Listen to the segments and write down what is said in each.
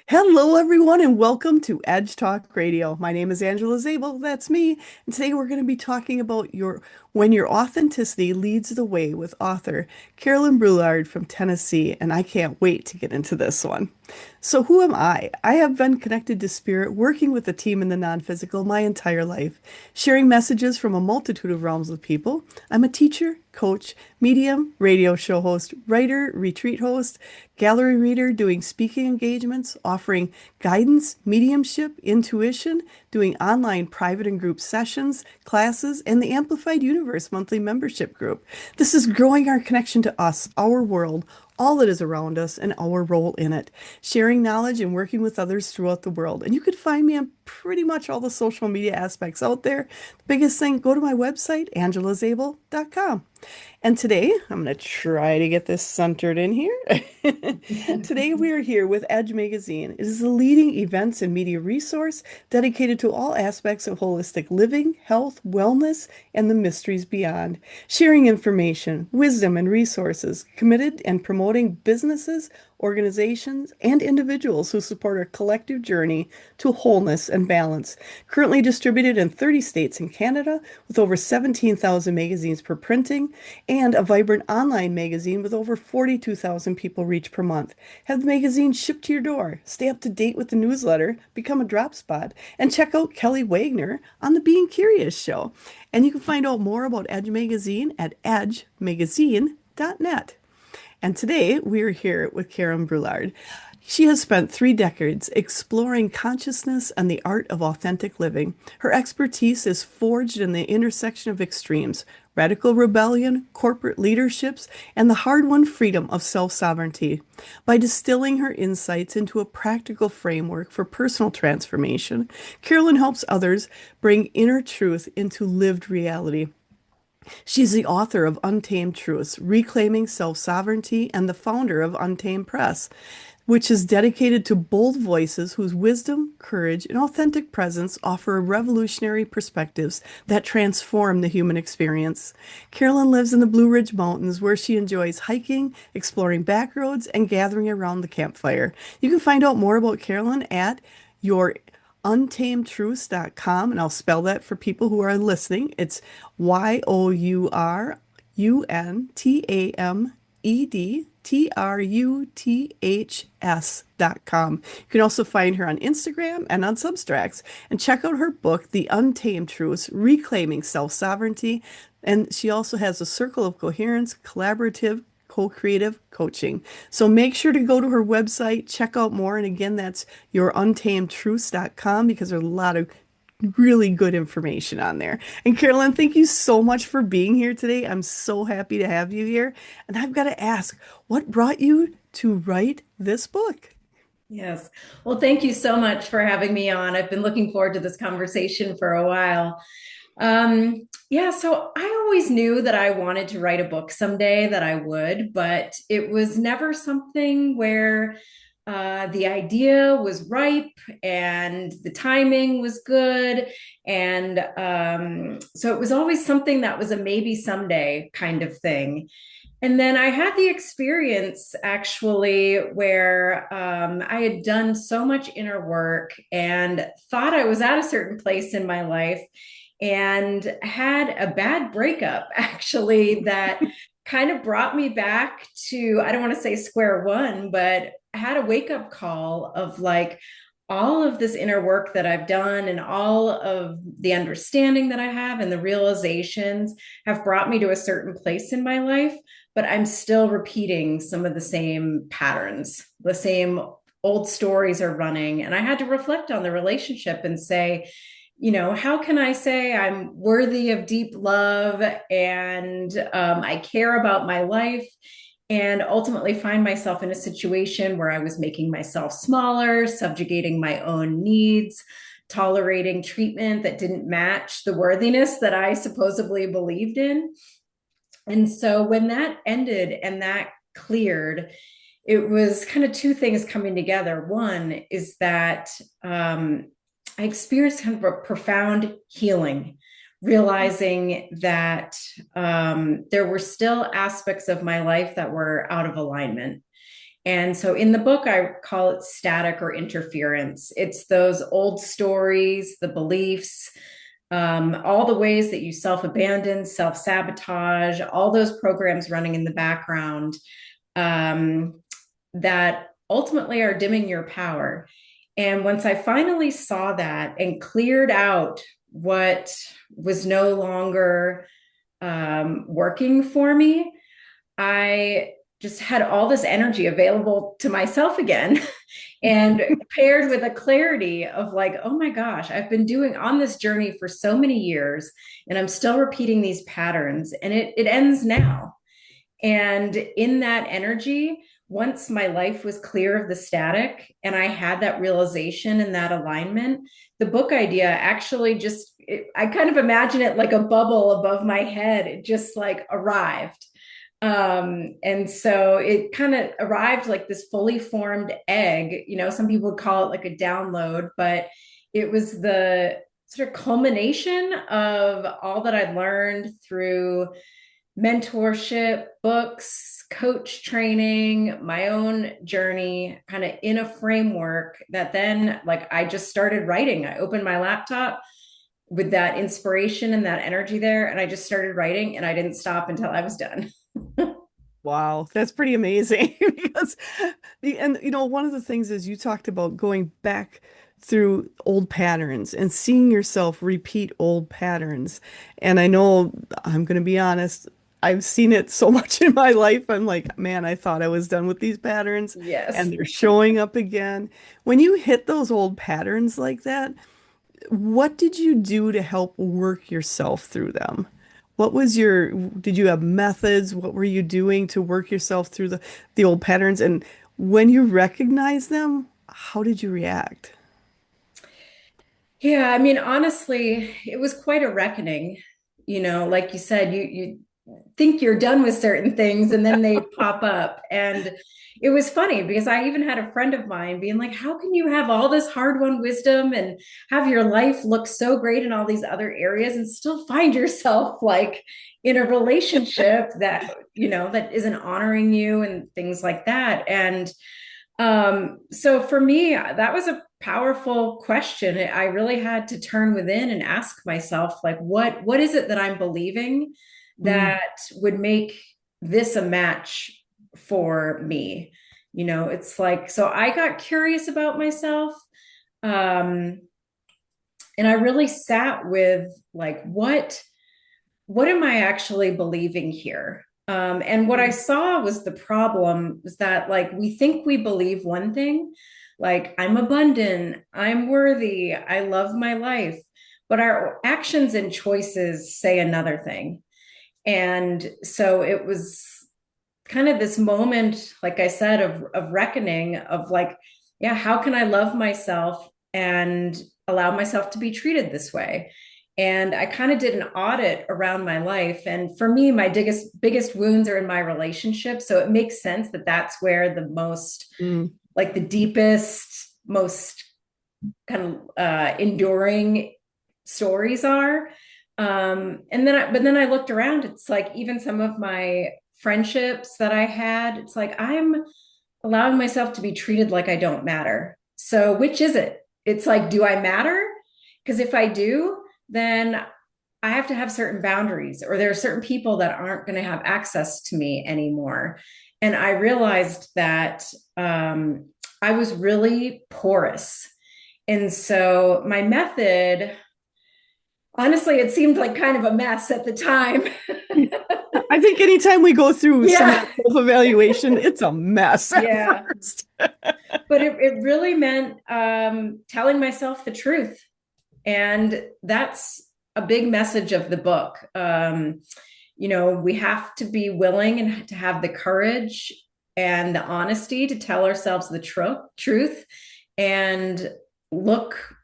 Hello, everyone, and welcome to Edge Talk Radio. My name is Angela Zabel. That's me. And today we're going to be talking about when your authenticity leads the way with author Carolyn Brouillard from Tennessee. And I can't wait to get into this one. So, who am I? I have been connected to spirit, working with a team in the non-physical my entire life, sharing messages from a multitude of realms of people. I'm a teacher, coach, medium, radio show host, writer, retreat host, gallery reader, doing speaking engagements, offering guidance, mediumship, intuition, doing online private and group sessions, classes, and the Amplified Universe monthly membership group. This is growing our connection to us, our world, all that is around us, and our role in it, sharing knowledge and working with others throughout the world. And you could find me on pretty much all the social media aspects out there. The biggest thing, go to my website, angelazabel.com. And today, I'm going to try to get this centered in here. Today, we are here with Edge Magazine. It is the leading events and media resource dedicated to all aspects of holistic living, health, wellness, and the mysteries beyond, sharing information, wisdom, and resources, committed and promoting businesses, organizations, and individuals who support our collective journey to wholeness and balance. Currently distributed in 30 states and Canada, with over 17,000 magazines per printing, and a vibrant online magazine with over 42,000 people reach per month. Have the magazine shipped to your door. Stay up to date with the newsletter, become a drop spot, and check out Kelly Wagner on the Being Curious show. And you can find out more about Edge Magazine at edgemagazine.net. And today we are here with Carolyn Brouillard. She has spent 3 decades exploring consciousness and the art of authentic living. Her expertise is forged in the intersection of extremes, radical rebellion, corporate leaderships, and the hard-won freedom of self-sovereignty. By distilling her insights into a practical framework for personal transformation, Carolyn helps others bring inner truth into lived reality. She's the author of Untamed Truths, Reclaiming Self-Sovereignty, and the founder of Untamed Press, which is dedicated to bold voices whose wisdom, courage, and authentic presence offer revolutionary perspectives that transform the human experience. Carolyn lives in the Blue Ridge Mountains, where she enjoys hiking, exploring back roads, and gathering around the campfire. You can find out more about Carolyn at YourUntamedTruths.com, and I'll spell that for people who are listening. It's YourUntamedTruths.com. You can also find her on Instagram and on Substacks, and check out her book, The Untamed Truths, Reclaiming Self-Sovereignty. And she also has a Circle of Coherence, collaborative, co-creative coaching. So make sure to go to her website, check out more. And again, that's YourUntamedTruths.com, because there's a lot of really good information on there. And Carolyn, thank you so much for being here today. I'm so happy to have you here. And I've got to ask, what brought you to write this book? Yes. Well, thank you so much for having me on. I've been looking forward to this conversation for a while. Yeah, so I always knew that I wanted to write a book someday, that I would, but it was never something where the idea was ripe and the timing was good. And so it was always something that was a maybe someday kind of thing. And then I had the experience actually where I had done so much inner work and thought I was at a certain place in my life and had a bad breakup actually that kind of brought me back to, I don't want to say square one, but I had a wake up call of like, all of this inner work that I've done and all of the understanding that I have and the realizations have brought me to a certain place in my life, but I'm still repeating some of the same patterns. The same old stories are running. And I had to reflect on the relationship and say, how can I say I'm worthy of deep love and I care about my life, and ultimately find myself in a situation where I was making myself smaller, subjugating my own needs, tolerating treatment that didn't match the worthiness that I supposedly believed in. And so when that ended and that cleared, it was kind of two things coming together. One is that I experienced kind of a profound healing, realizing that there were still aspects of my life that were out of alignment. And so in the book, I call it static or interference. It's those old stories, the beliefs, all the ways that you self abandon, self sabotage, all those programs running in the background that ultimately are dimming your power. And once I finally saw that and cleared out what was no longer working for me, I just had all this energy available to myself again. And paired with a clarity of like, oh my gosh, I've been doing on this journey for so many years and I'm still repeating these patterns and it ends now. And in that energy, once my life was clear of the static and I had that realization and that alignment, the book idea actually just, I kind of imagine it like a bubble above my head. It just like arrived. And so it kind of arrived like this fully formed egg. You know, some people would call it like a download, but it was the sort of culmination of all that I'd learned through mentorship, books, coach training, my own journey, kind of in a framework that then, like, I just started writing. I opened my laptop with that inspiration and that energy there, and I just started writing, and I didn't stop until I was done. Wow, that's pretty amazing because and one of the things is you talked about going back through old patterns and seeing yourself repeat old patterns. And I know I'm going to be honest, I've seen it so much in my life. I'm like, man, I thought I was done with these patterns Yes. and they're showing up again. When you hit those old patterns like that, what did you do to help work yourself through them? Did you have methods? What were you doing to work yourself through the old patterns? And when you recognize them, how did you react? Yeah, I mean, honestly, it was quite a reckoning. You know, like you said, you think you're done with certain things and then they pop up. And it was funny because I even had a friend of mine being like, how can you have all this hard-won wisdom and have your life look so great in all these other areas and still find yourself like in a relationship that, you know, that isn't honoring you and things like that. And so for me, that was a powerful question. I really had to turn within and ask myself, like, what is it that I'm believing Mm, that would make this a match for me? You know, it's like, so I got curious about myself. Um, and I really sat with like, what am I actually believing here? And what I mm, saw was the problem is that like we think we believe one thing, like I'm abundant, I'm worthy, I love my life, but our actions and choices say another thing. And so it was kind of this moment, like I said, of reckoning of like, yeah, how can I love myself and allow myself to be treated this way? And I kind of did an audit around my life. And for me, my biggest wounds are in my relationship. So it makes sense that that's where the most, mm. like the deepest, most kind of enduring stories are. But then I looked around. It's like even some of my friendships that I had, it's like I'm allowing myself to be treated like I don't matter. So which is it? It's like, do I matter? Because if I do, then I have to have certain boundaries, or there are certain people that aren't going to have access to me anymore. And I realized that I was really porous. And so my method, honestly, it seemed like kind of a mess at the time. I think anytime we go through some of Yeah. that self-evaluation, it's a mess at Yeah. first. But it really meant telling myself the truth. And that's a big message of the book. You know, we have to be willing and to have the courage and the honesty to tell ourselves the truth and look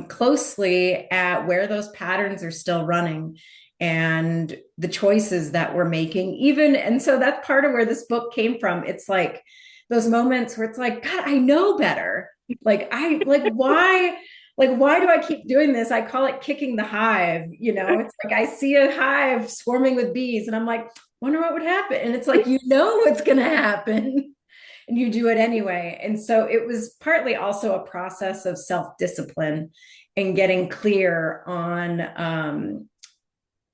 closely at where those patterns are still running and the choices that we're making even. And so that's part of where this book came from. It's like those moments where it's like, God, I know better. Like I like why do I keep doing this? I call it kicking the hive. You know, it's like I see a hive swarming with bees and I'm like, wonder what would happen. And it's like, you know what's gonna happen. and you do it anyway. And so it was partly also a process of self-discipline and getting clear on,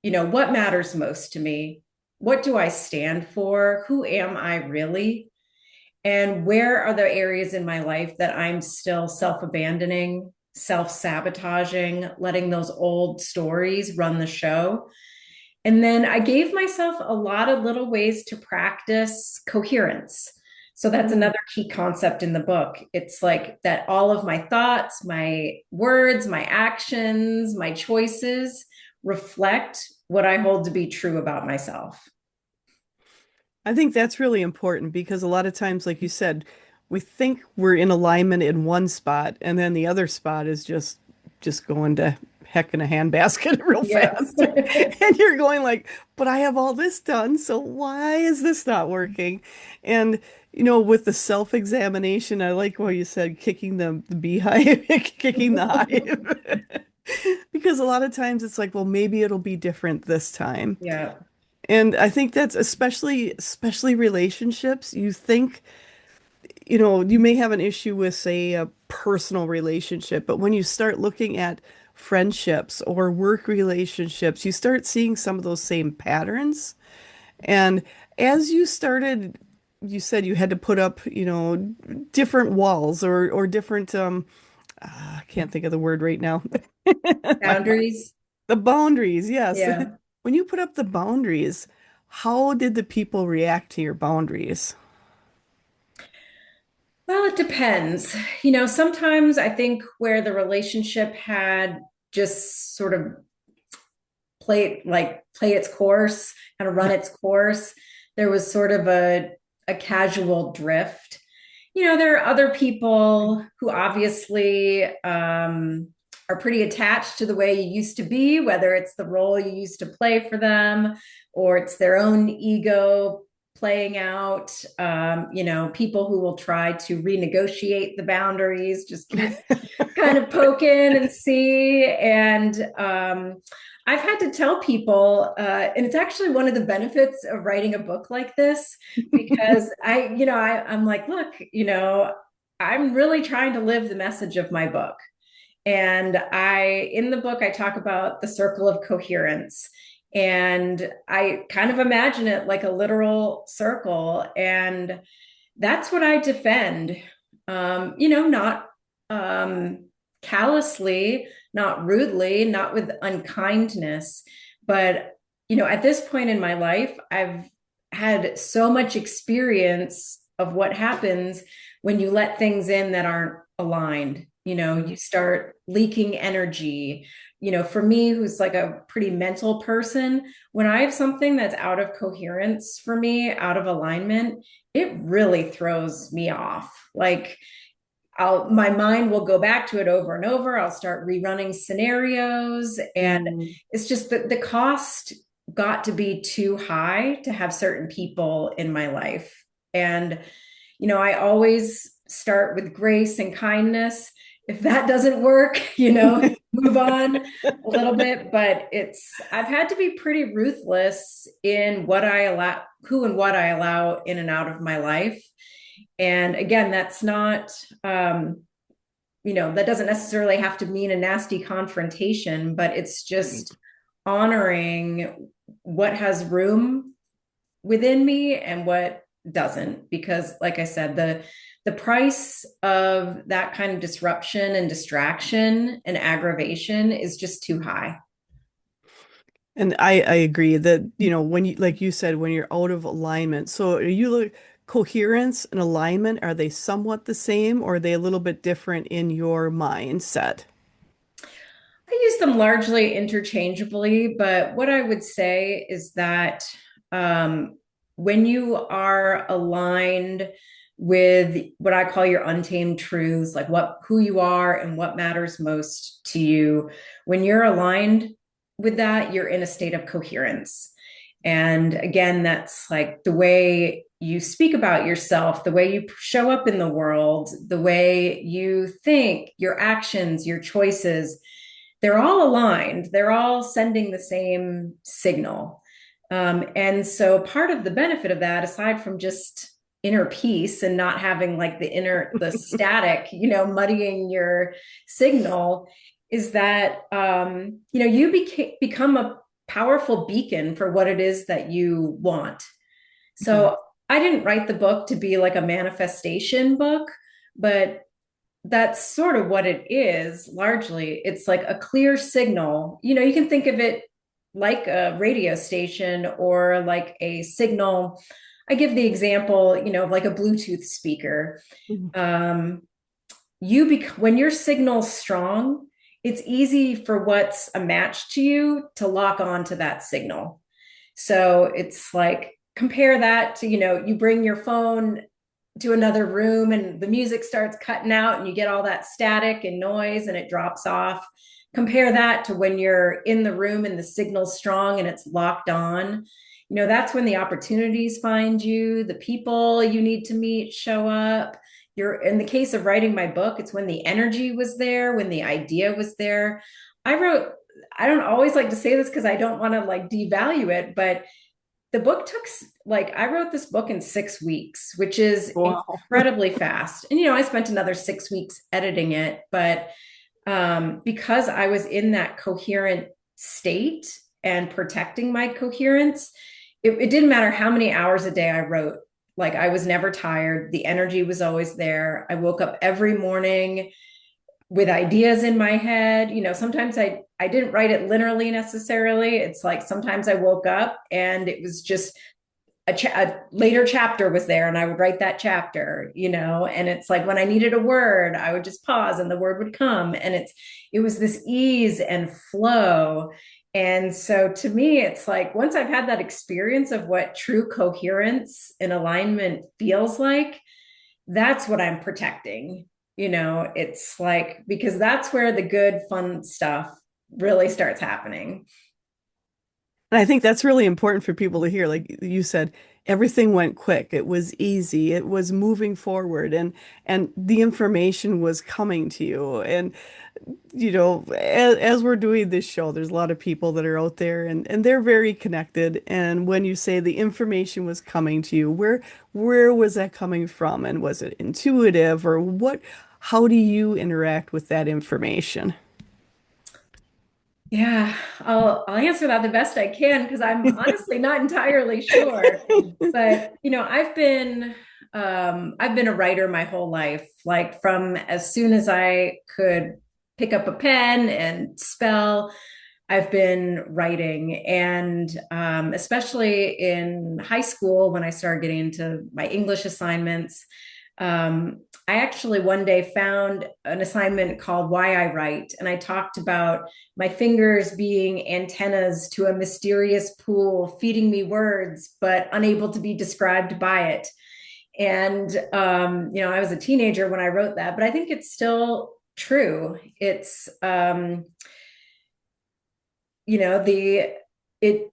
what matters most to me? What do I stand for? Who am I really? And where are the areas in my life that I'm still self-abandoning, self-sabotaging, letting those old stories run the show? And then I gave myself a lot of little ways to practice coherence. So that's Mm. another key concept in the book. It's like that all of my thoughts, my words, my actions, my choices reflect what I hold to be true about myself. I think that's really important because a lot of times, like you said, we think we're in alignment in one spot, and then the other spot is just going to heck in a handbasket real Yeah. fast. And you're going like, but I have all this done, so why is this not working? And with the self-examination, I like what you said, kicking the beehive, kicking the hive. Because a lot of times it's like, well, maybe it'll be different this time. Yeah. And I think that's especially relationships. You think, you may have an issue with, say, a personal relationship, but when you start looking at friendships or work relationships, you start seeing some of those same patterns. And as you said you had to put up, different walls or different, I can't think of the word right now. My mind. Boundaries. The boundaries, yes. Yeah. When you put up the boundaries, how did the people react to your boundaries? Well, it depends. Sometimes I think where the relationship had just sort of play its course, kind of run its course, there was sort of a casual drift. There are other people who obviously are pretty attached to the way you used to be, whether it's the role you used to play for them or it's their own ego playing out. People who will try to renegotiate the boundaries, just keep kind of poke in and see. And I've had to tell people, and it's actually one of the benefits of writing a book like this, because I'm like, look, I'm really trying to live the message of my book. And in the book, I talk about the circle of coherence. And I kind of imagine it like a literal circle. And that's what I defend. Not callously, not rudely, not with unkindness. But, at this point in my life, I've had so much experience of what happens when you let things in that aren't aligned. You start leaking energy. For me, who's like a pretty mental person, when I have something that's out of coherence for me, out of alignment, it really throws me off. Like, my mind will go back to it over and over. I'll start rerunning scenarios, and Mm. it's just that the cost got to be too high to have certain people in my life. And I always start with grace and kindness. If that doesn't work, move on a little bit. But I've had to be pretty ruthless in what I allow, who and what I allow in and out of my life. And again, that's not, that doesn't necessarily have to mean a nasty confrontation, but it's Right. just honoring what has room within me and what doesn't. Because, like I said, the price of that kind of disruption and distraction and aggravation is just too high. And I agree that, when you, like you said, when you're out of alignment. So are you look coherence and alignment, are they somewhat the same or are they a little bit different in your mindset? I use them largely interchangeably, but what I would say is that when you are aligned with what I call your untamed truths, like who you are and what matters most to you, when you're aligned with that, you're in a state of coherence. And again, that's like the way you speak about yourself, the way you show up in the world, the way you think, your actions, your choices, they're all aligned. They're all sending the same signal. And so part of the benefit of that, aside from just inner peace and not having like the static, muddying your signal, is that become a powerful beacon for what it is that you want. Mhm. So I didn't write the book to be like a manifestation book, but that's sort of what it is largely. It's like a clear signal. You can think of it like a radio station or like a signal. I give the example, of like a Bluetooth speaker. Mhm. Um, when your signal's strong, it's easy for what's a match to you to lock on to that signal. So it's like compare that to, you bring your phone to another room and the music starts cutting out and you get all that static and noise and it drops off. Compare that to when you're in the room and the signal's strong and it's locked on. That's when the opportunities find you, the people you need to meet show up. You're in the case of writing my book, it's when the energy was there, when the idea was there. I don't always like to say this because I don't want to like devalue it, but the book took like I wrote this book in 6 weeks, which is Wow. incredibly fast. And I spent another 6 weeks editing it, but because I was in that coherent state and protecting my coherence, it didn't matter how many hours a day I wrote. Like I was never tired. The energy was always there. I woke up every morning with ideas in my head. Sometimes I didn't write it literally necessarily. It's like sometimes I woke up and it was just a later chapter was there and I would write that chapter, and it's like when I needed a word, I would just pause and the word would come. And it was this ease and flow. And so to me, it's like once I've had that experience of what true coherence and alignment feels like, that's what I'm protecting. It's like, because that's where the good, fun stuff really starts happening. And I think that's really important for people to hear. Like you said, everything went quick. It was easy. It was moving forward and the information was coming to you. And as we're doing this show, there's a lot of people that are out there and they're very connected. And when you say the information was coming to you, where was that coming from? And was it intuitive or what? How do you interact with that information? Yeah, I'll answer that the best I can because I'm honestly not entirely sure. But I've been a writer my whole life, like from as soon as I could pick up a pen and spell, I've been writing. And especially in high school, when I started getting into my English assignments, I actually one day found an assignment called Why I Write. And I talked about my fingers being antennas to a mysterious pool, feeding me words, but unable to be described by it. And, I was a teenager when I wrote that, but I think it's still true. It's, the, it,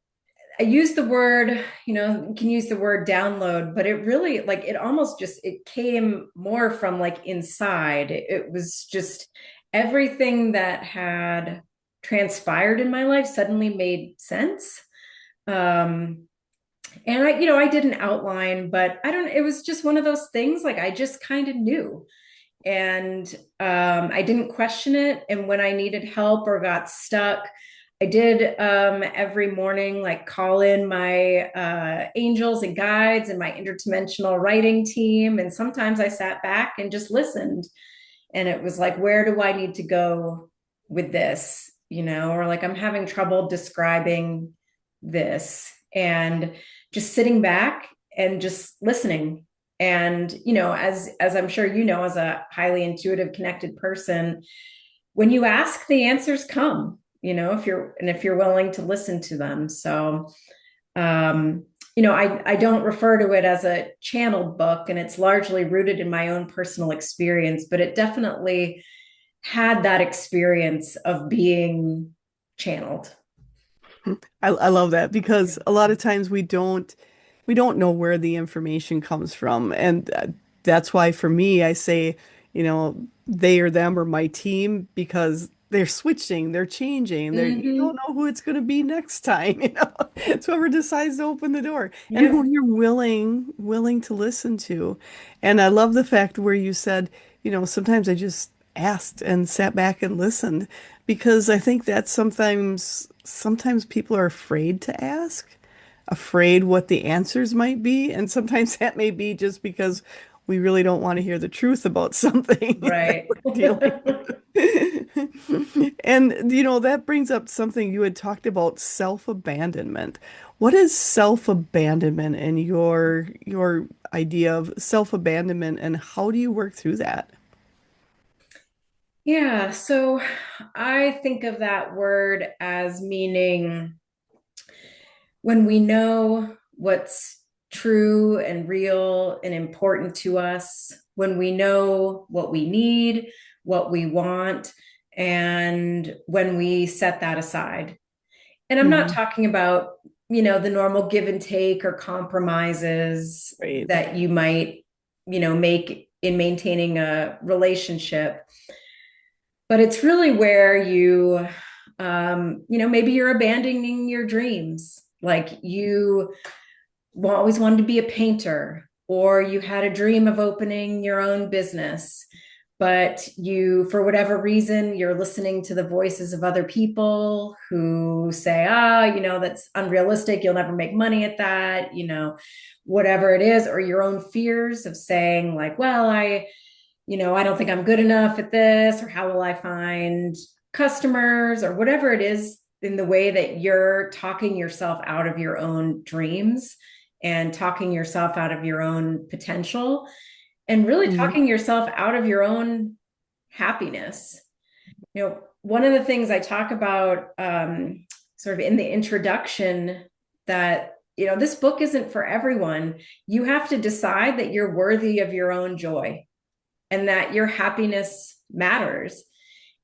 I use the word, you can use the word download, but it really like it almost just it came more from like inside. It was just everything that had transpired in my life suddenly made sense. Um, and I did an outline, but I don't, it was just one of those things like I just kind of knew. And I didn't question it. And when I needed help or got stuck, I did every morning, like call in my angels and guides and my interdimensional writing team. And sometimes I sat back and just listened. And it was like, where do I need to go with this? Or like, I'm having trouble describing this. And just sitting back and just listening. And, as I'm sure as a highly intuitive, connected person, when you ask, the answers come, if you're willing to listen to them. So, I don't refer to it as a channeled book, and it's largely rooted in my own personal experience, but it definitely had that experience of being channeled. I love that because a lot of times we don't know where the information comes from. And that's why for me, I say, they or them or my team because they're switching, they're changing, you don't Hmm. know who it's going to be next time, you know. It's whoever decides to open the door and who Yep. you're willing to listen to. And I love the fact where you said, you know, sometimes I just asked and sat back and listened because I think that sometimes people are afraid to ask, afraid what the answers might be, and sometimes that may be just because we really don't want to hear the truth about something that Right. we're dealing with. And you know, that brings up something you had talked about, self-abandonment. What is self-abandonment and your idea of self-abandonment and how do you work through that? Yeah, so I think of that word as meaning when we know what's true and real and important to us, when we know what we need, what we want, and when we set that aside. And I'm not Hmm. talking about, the normal give and take or compromises Right. that you might, make in maintaining a relationship, but it's really where maybe you're abandoning your dreams. Like you always wanted to be a painter, or you had a dream of opening your own business, but for whatever reason, you're listening to the voices of other people who say, that's unrealistic. You'll never make money at that, whatever it is, or your own fears of saying, like, well, I don't think I'm good enough at this, or how will I find customers, or whatever it is, in the way that you're talking yourself out of your own dreams and talking yourself out of your own potential and really Hmm. talking yourself out of your own happiness. One of the things I talk about sort of in the introduction, that, this book isn't for everyone. You have to decide that you're worthy of your own joy and that your happiness matters,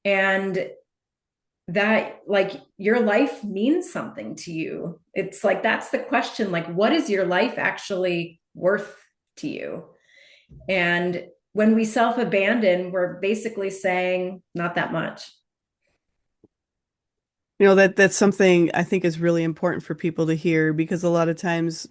and that, like, your life means something to you. It's like, that's the question, like, what is your life actually worth to you? And when we self-abandon, we're basically saying not that much. You know, that's something I think is really important for people to hear because a lot of times,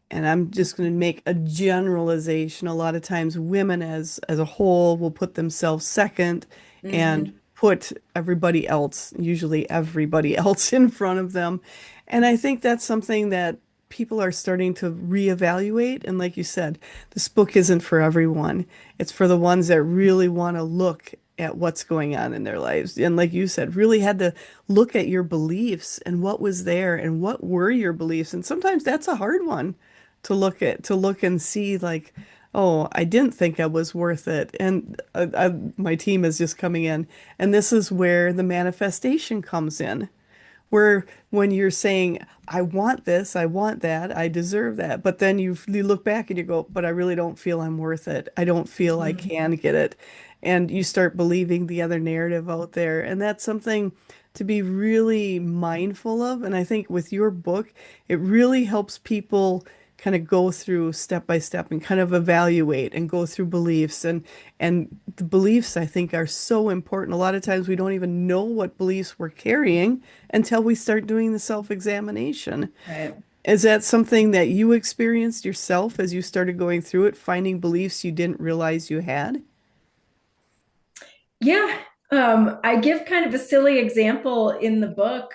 and I'm just going to make a generalization. A lot of times women as a whole will put themselves second and Mm-hmm. put everybody else, usually everybody else in front of them. And I think that's something that people are starting to reevaluate. And like you said, this book isn't for everyone. It's for the ones that really want to look at what's going on in their lives. And like you said, really had to look at your beliefs and what was there and what were your beliefs. And sometimes that's a hard one to look and see like, oh, I didn't think I was worth it. And my team is just coming in, and this is where the manifestation comes in. Where when you're saying, I want this, I want that, I deserve that, but then you look back and you go, but I really don't feel I'm worth it. I don't feel I Mm-hmm. can get it. And you start believing the other narrative out there. And that's something to be really mindful of. And I think with your book, it really helps people kind of go through step by step and kind of evaluate and go through beliefs and the beliefs I think are so important. A lot of times we don't even know what beliefs we're carrying until we start doing the self-examination. Right. Is that something that you experienced yourself as you started going through it, finding beliefs you didn't realize you had? Yeah. I give kind of a silly example in the book,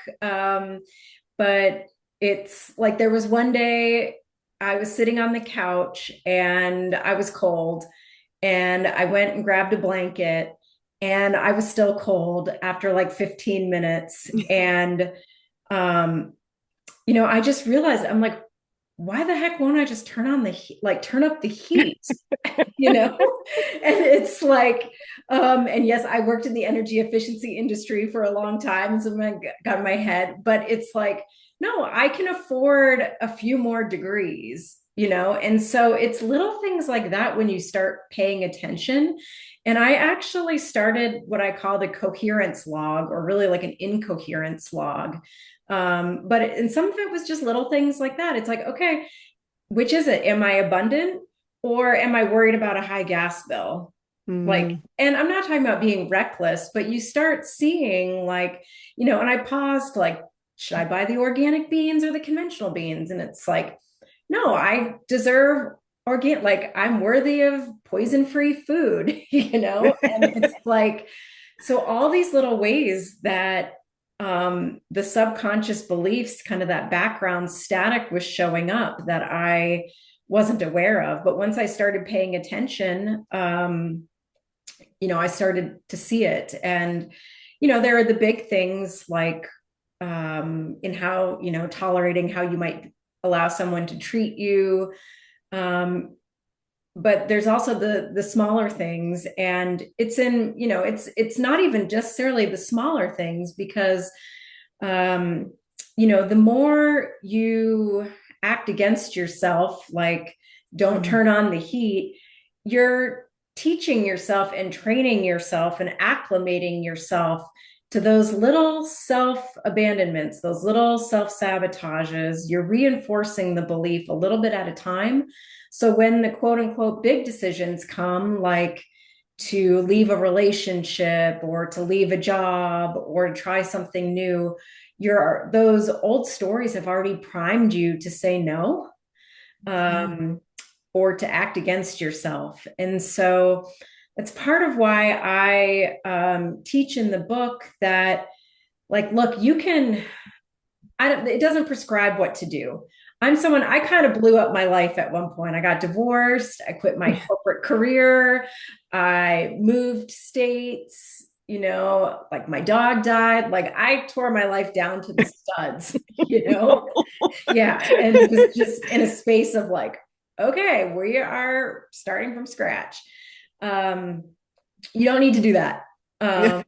but it's like there was one day I was sitting on the couch and I was cold, and I went and grabbed a blanket, and I was still cold after like 15 minutes. And, um, I just realized, I'm like, why the heck won't I just turn on the heat, like turn up the heat? you know and it's like, and yes, I worked in the energy efficiency industry for a long time, so I got in my head, but it's like, no, I can afford a few more degrees, and so it's little things like that when you start paying attention. And I actually started what I call the coherence log, or really like an incoherence log. And some of it was just little things like that. It's like, okay, which is it? Am I abundant, or am I worried about a high gas bill? Mm. And I'm not talking about being reckless, but you start seeing like, and I paused like, should I buy the organic beans or the conventional beans? And it's like, no, I deserve organic, like I'm worthy of poison-free food, And it's like, so all these little ways that the subconscious beliefs, kind of that background static was showing up that I wasn't aware of. But once I started paying attention, I started to see it. And, there are the big things like in how, tolerating how you might allow someone to treat you. But there's also the smaller things. And it's in, it's not even necessarily the smaller things because the more you act against yourself, like don't Mm. turn on the heat, you're teaching yourself and training yourself and acclimating yourself to those little self abandonments, those little self sabotages. You're reinforcing the belief a little bit at a time. So when the quote unquote big decisions come, like to leave a relationship or to leave a job or to try something new, those old stories have already primed you to say no, Yeah. um, or to act against yourself. And so that's part of why I teach in the book that, like, look, you can, it doesn't prescribe what to do. I kind of blew up my life at one point. I got divorced. I quit my corporate career. I moved states, like my dog died. Like I tore my life down to the studs, you know? Yeah. And it was just in a space of like, okay, we are starting from scratch. Um, you don't need to do that. Yeah. Um,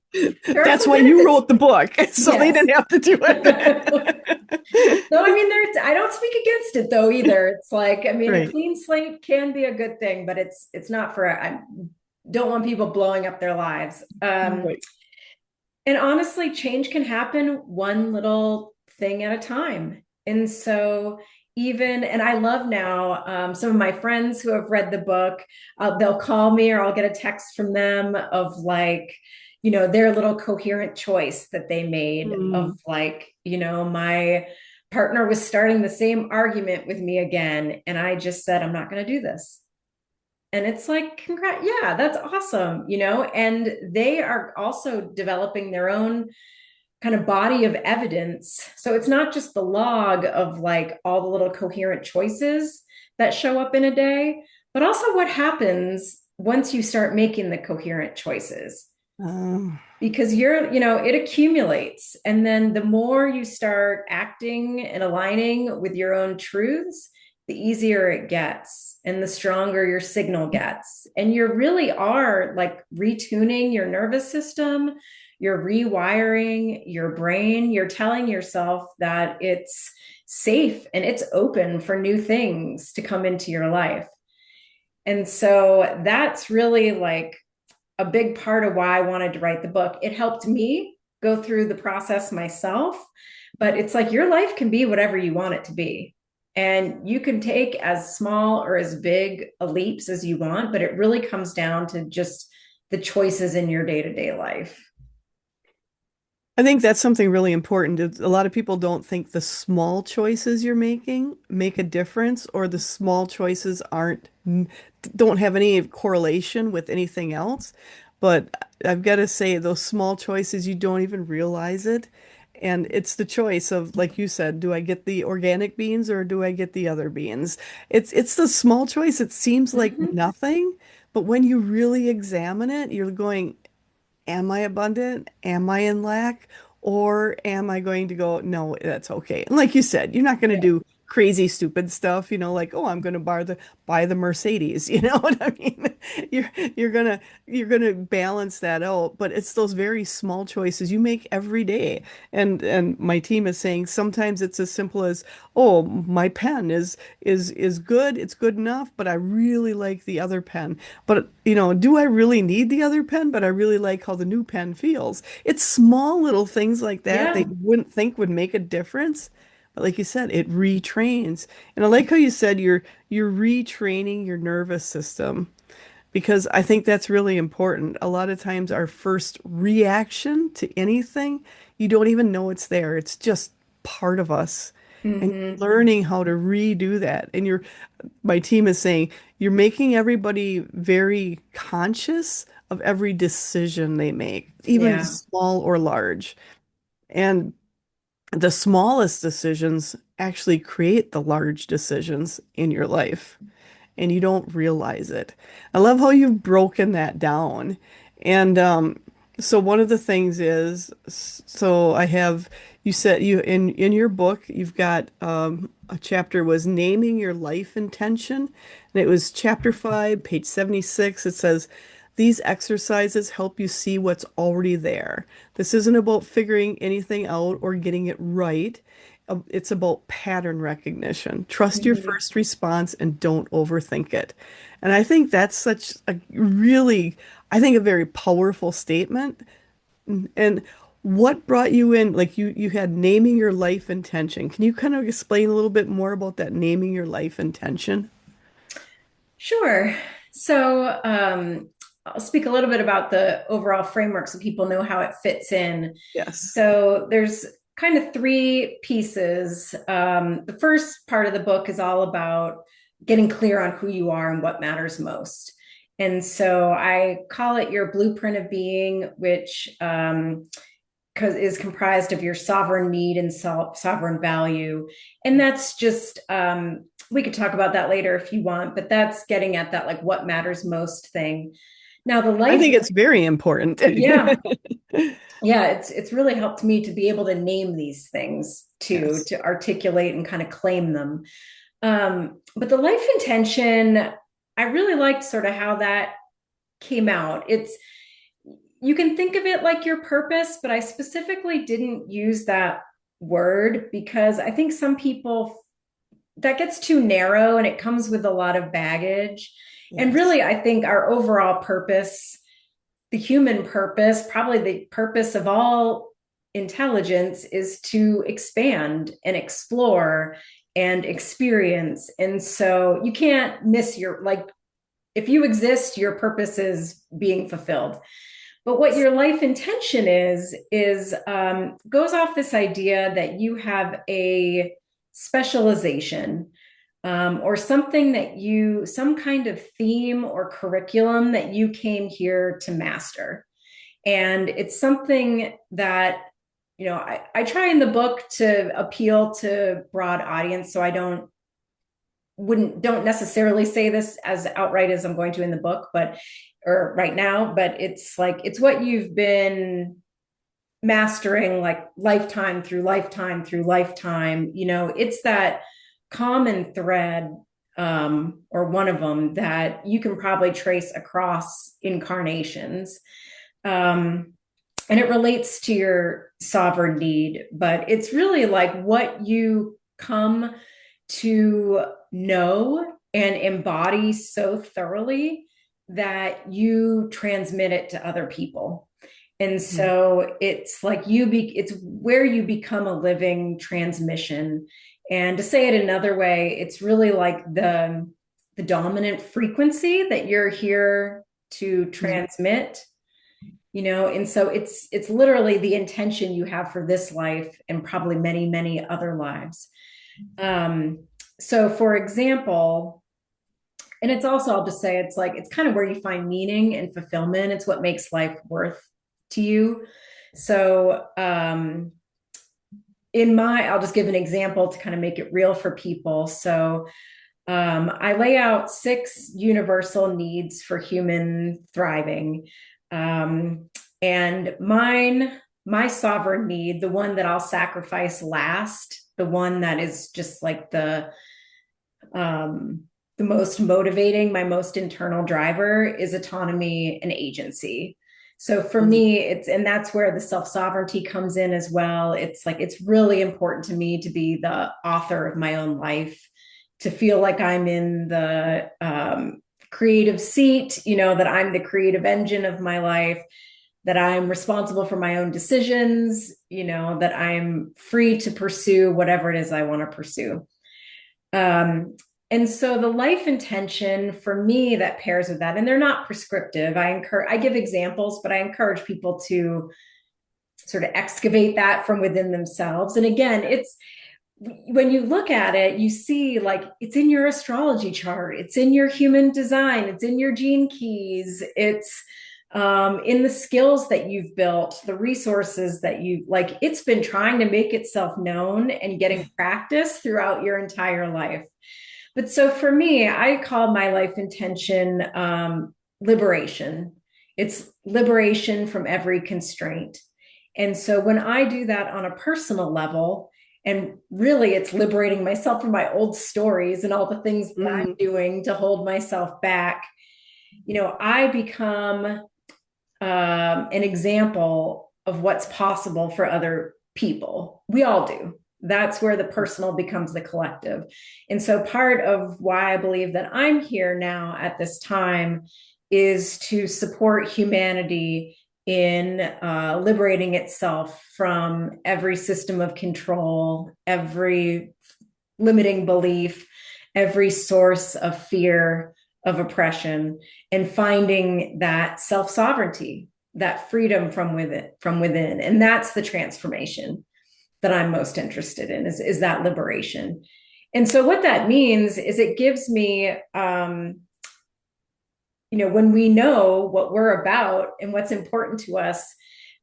there are That's some why you benefits. wrote the book, so they Yes. didn't have to do No, it. I mean, I don't speak against it though either. It's like, I mean, a Right. clean slate can be a good thing, but it's not for. I don't want people blowing up their lives. Right. And honestly, change can happen one little thing at a time. And so and I love now some of my friends who have read the book, they'll call me or I'll get a text from them of like, their little coherent choice that they made of Mm. like, my partner was starting the same argument with me again. And I just said, I'm not going to do this. And it's like, congrats, yeah, that's awesome, and they are also developing their own kind of body of evidence. So it's not just the log of like all the little coherent choices that show up in a day, but also what happens once you start making the coherent choices. Um, Because it accumulates. And then the more you start acting and aligning with your own truths, the easier it gets and the stronger your signal gets. And you really are like retuning your nervous system, you're rewiring your brain, you're telling yourself that it's safe and it's open for new things to come into your life. And so that's really like a big part of why I wanted to write the book. It helped me go through the process myself, but it's like your life can be whatever you want it to be. And you can take as small or as big a leaps as you want, but it really comes down to just the choices in your day to day life. I think that's something really important. A lot of people don't think the small choices you're making make a difference, or the small choices don't have any correlation with anything else. But I've got to say, those small choices, you don't even realize it. And it's the choice of, like you said, do I get the organic beans or do I get the other beans? It's the small choice. It seems like Mm-hmm. nothing, but when you really examine it, you're going, am I abundant? Am I in lack? Or am I going to go, no, that's okay. And like you said, you're not going to Yeah. do crazy, stupid stuff, like, oh, I'm going to buy the Mercedes. You know what I mean? You're you're gonna balance that out, but it's those very small choices you make every day. And my team is saying sometimes it's as simple as, oh, my pen is good, it's good enough, but I really like the other pen. But, do I really need the other pen? But I really like how the new pen feels. It's small little things like that Yeah. that you wouldn't think would make a difference. But like you said, it retrains. And I like how you said you're retraining your nervous system because I think that's really important. A lot of times, our first reaction to anything, you don't even know it's there. It's just part of us. And Hmm. learning how to redo that. And my team is saying you're making everybody very conscious of every decision they make, even Yeah. small or large. And the smallest decisions actually create the large decisions in your life, and you don't realize it. I love how you've broken that down. And so one of the things is, so I have, you said you in your book, you've got a chapter was naming your life intention, and it was chapter 5, page 76. It says, these exercises help you see what's already there. This isn't about figuring anything out or getting it right. It's about pattern recognition. Trust your Hmm. first response and don't overthink it. And I think that's such a really, I think a very powerful statement. And what brought you in? Like you had naming your life intention. Can you kind of explain a little bit more about that naming your life intention? Sure. So, I'll speak a little bit about the overall framework so people know how it fits in. Yes. So, there's kind of three pieces. The first part of the book is all about getting clear on who you are and what matters most. And so I call it your blueprint of being, which is comprised of your sovereign need and sovereign value. And that's just, we could talk about that later if you want, but that's getting at that, like what matters most thing. Now, the I life, think it's very important. yeah, yeah, it's really helped me to be able to name these things too, Yes. to articulate and kind of claim them. But the life intention, I really liked sort of how that came out. It's You can think of it like your purpose, but I specifically didn't use that word because I think some people that gets too narrow and it comes with a lot of baggage. And Yes. really, I think our overall purpose, the human purpose, probably the purpose of all intelligence, is to expand and explore and experience. And so you can't miss like, if you exist, your purpose is being fulfilled. But what your life intention is goes off this idea that you have a specialization, or something some kind of theme or curriculum that you came here to master. And it's something that, I try in the book to appeal to broad audience. So I don't necessarily say this as outright as I'm going to in the book, but or right now, but it's like it's what you've been mastering, like lifetime through lifetime through lifetime. It's that common thread, or one of them that you can probably trace across incarnations. Um, and it relates to your sovereign need, but it's really like what you come to know and embody so thoroughly that you transmit it to other people. And Mhm. so it's like it's where you become a living transmission. And to say it another way, it's really like the dominant frequency that you're here to Mhm. transmit. And so it's literally the intention you have for this life and probably many, many other lives. um, so for example, and it's also, I'll just say, it's like it's kind of where you find meaning and fulfillment. It's what makes life worth to you. So I'll just give an example to kind of make it real for people. So I lay out 6 universal needs for human thriving. Um, and my sovereign need, the one that I'll sacrifice last, the one that is just like um, the most motivating, my most internal driver, is autonomy and agency. So for Mhm. me, and that's where the self sovereignty comes in as well. It's like, it's really important to me to be the author of my own life, to feel like I'm in the creative seat, that I'm the creative engine of my life, that I'm responsible for my own decisions, that I'm free to pursue whatever it is I want to pursue. Um, And so the life intention for me that pairs with that, and they're not prescriptive. I give examples, but I encourage people to sort of excavate that from within themselves. And again, it's when you look at it, you see like it's in your astrology chart, it's in your human design, it's in your gene keys, it's in the skills that you've built, the resources that you like. It's been trying to make itself known and getting practice throughout your entire life. But so for me, I call my life intention liberation. It's liberation from every constraint. And so when I do that on a personal level, and really it's liberating myself from my old stories and all the things that I'm Mm. doing to hold myself back, I become an example of what's possible for other people. We all do. That's where the personal becomes the collective. And so part of why I believe that I'm here now at this time is to support humanity in liberating itself from every system of control, every limiting belief, every source of fear, of oppression, and finding that self-sovereignty, that freedom from within. And that's the transformation that I'm most interested in is that liberation. And so what that means is it gives me when we know what we're about and what's important to us,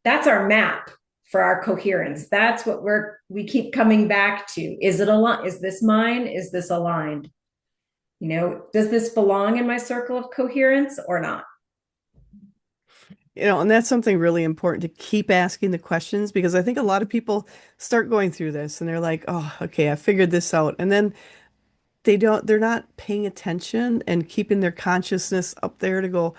that's our map for our coherence. That's what we keep coming back to. Is it aligned? Is this mine? Is this aligned? Does this belong in my circle of coherence or not? And that's something really important to keep asking the questions because I think a lot of people start going through this and they're like, oh, okay, I figured this out. And then they're not paying attention and keeping their consciousness up there to go,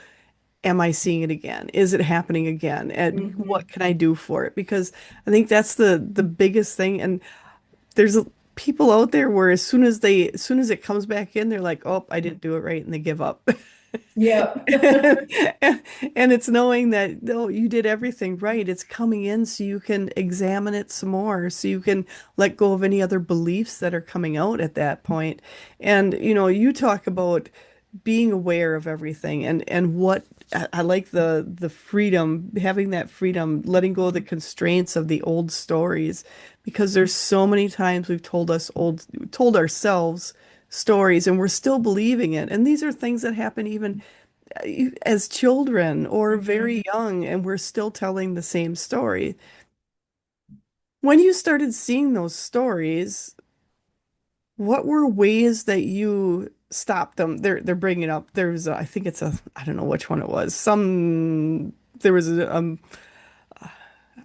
am I seeing it again? Is it happening again? And Mm-hmm. what can I do for it? Because I think that's the biggest thing. And there's people out there where as soon as it comes back in, they're like, oh, I didn't do it right, and they give up. Yep. And, and it's knowing that no, you did everything right. It's coming in so you can examine it some more, so you can let go of any other beliefs that are coming out at that point. And you talk about being aware of everything and what I like the freedom, having that freedom, letting go of the constraints of the old stories, because there's so many times we've told ourselves stories and we're still believing it. And these are things that happen even as children or Mm-hmm. very young, and we're still telling the same story. When you started seeing those stories, what were ways that you stopped them? They're bringing up. I think it's I don't know which one it was. There was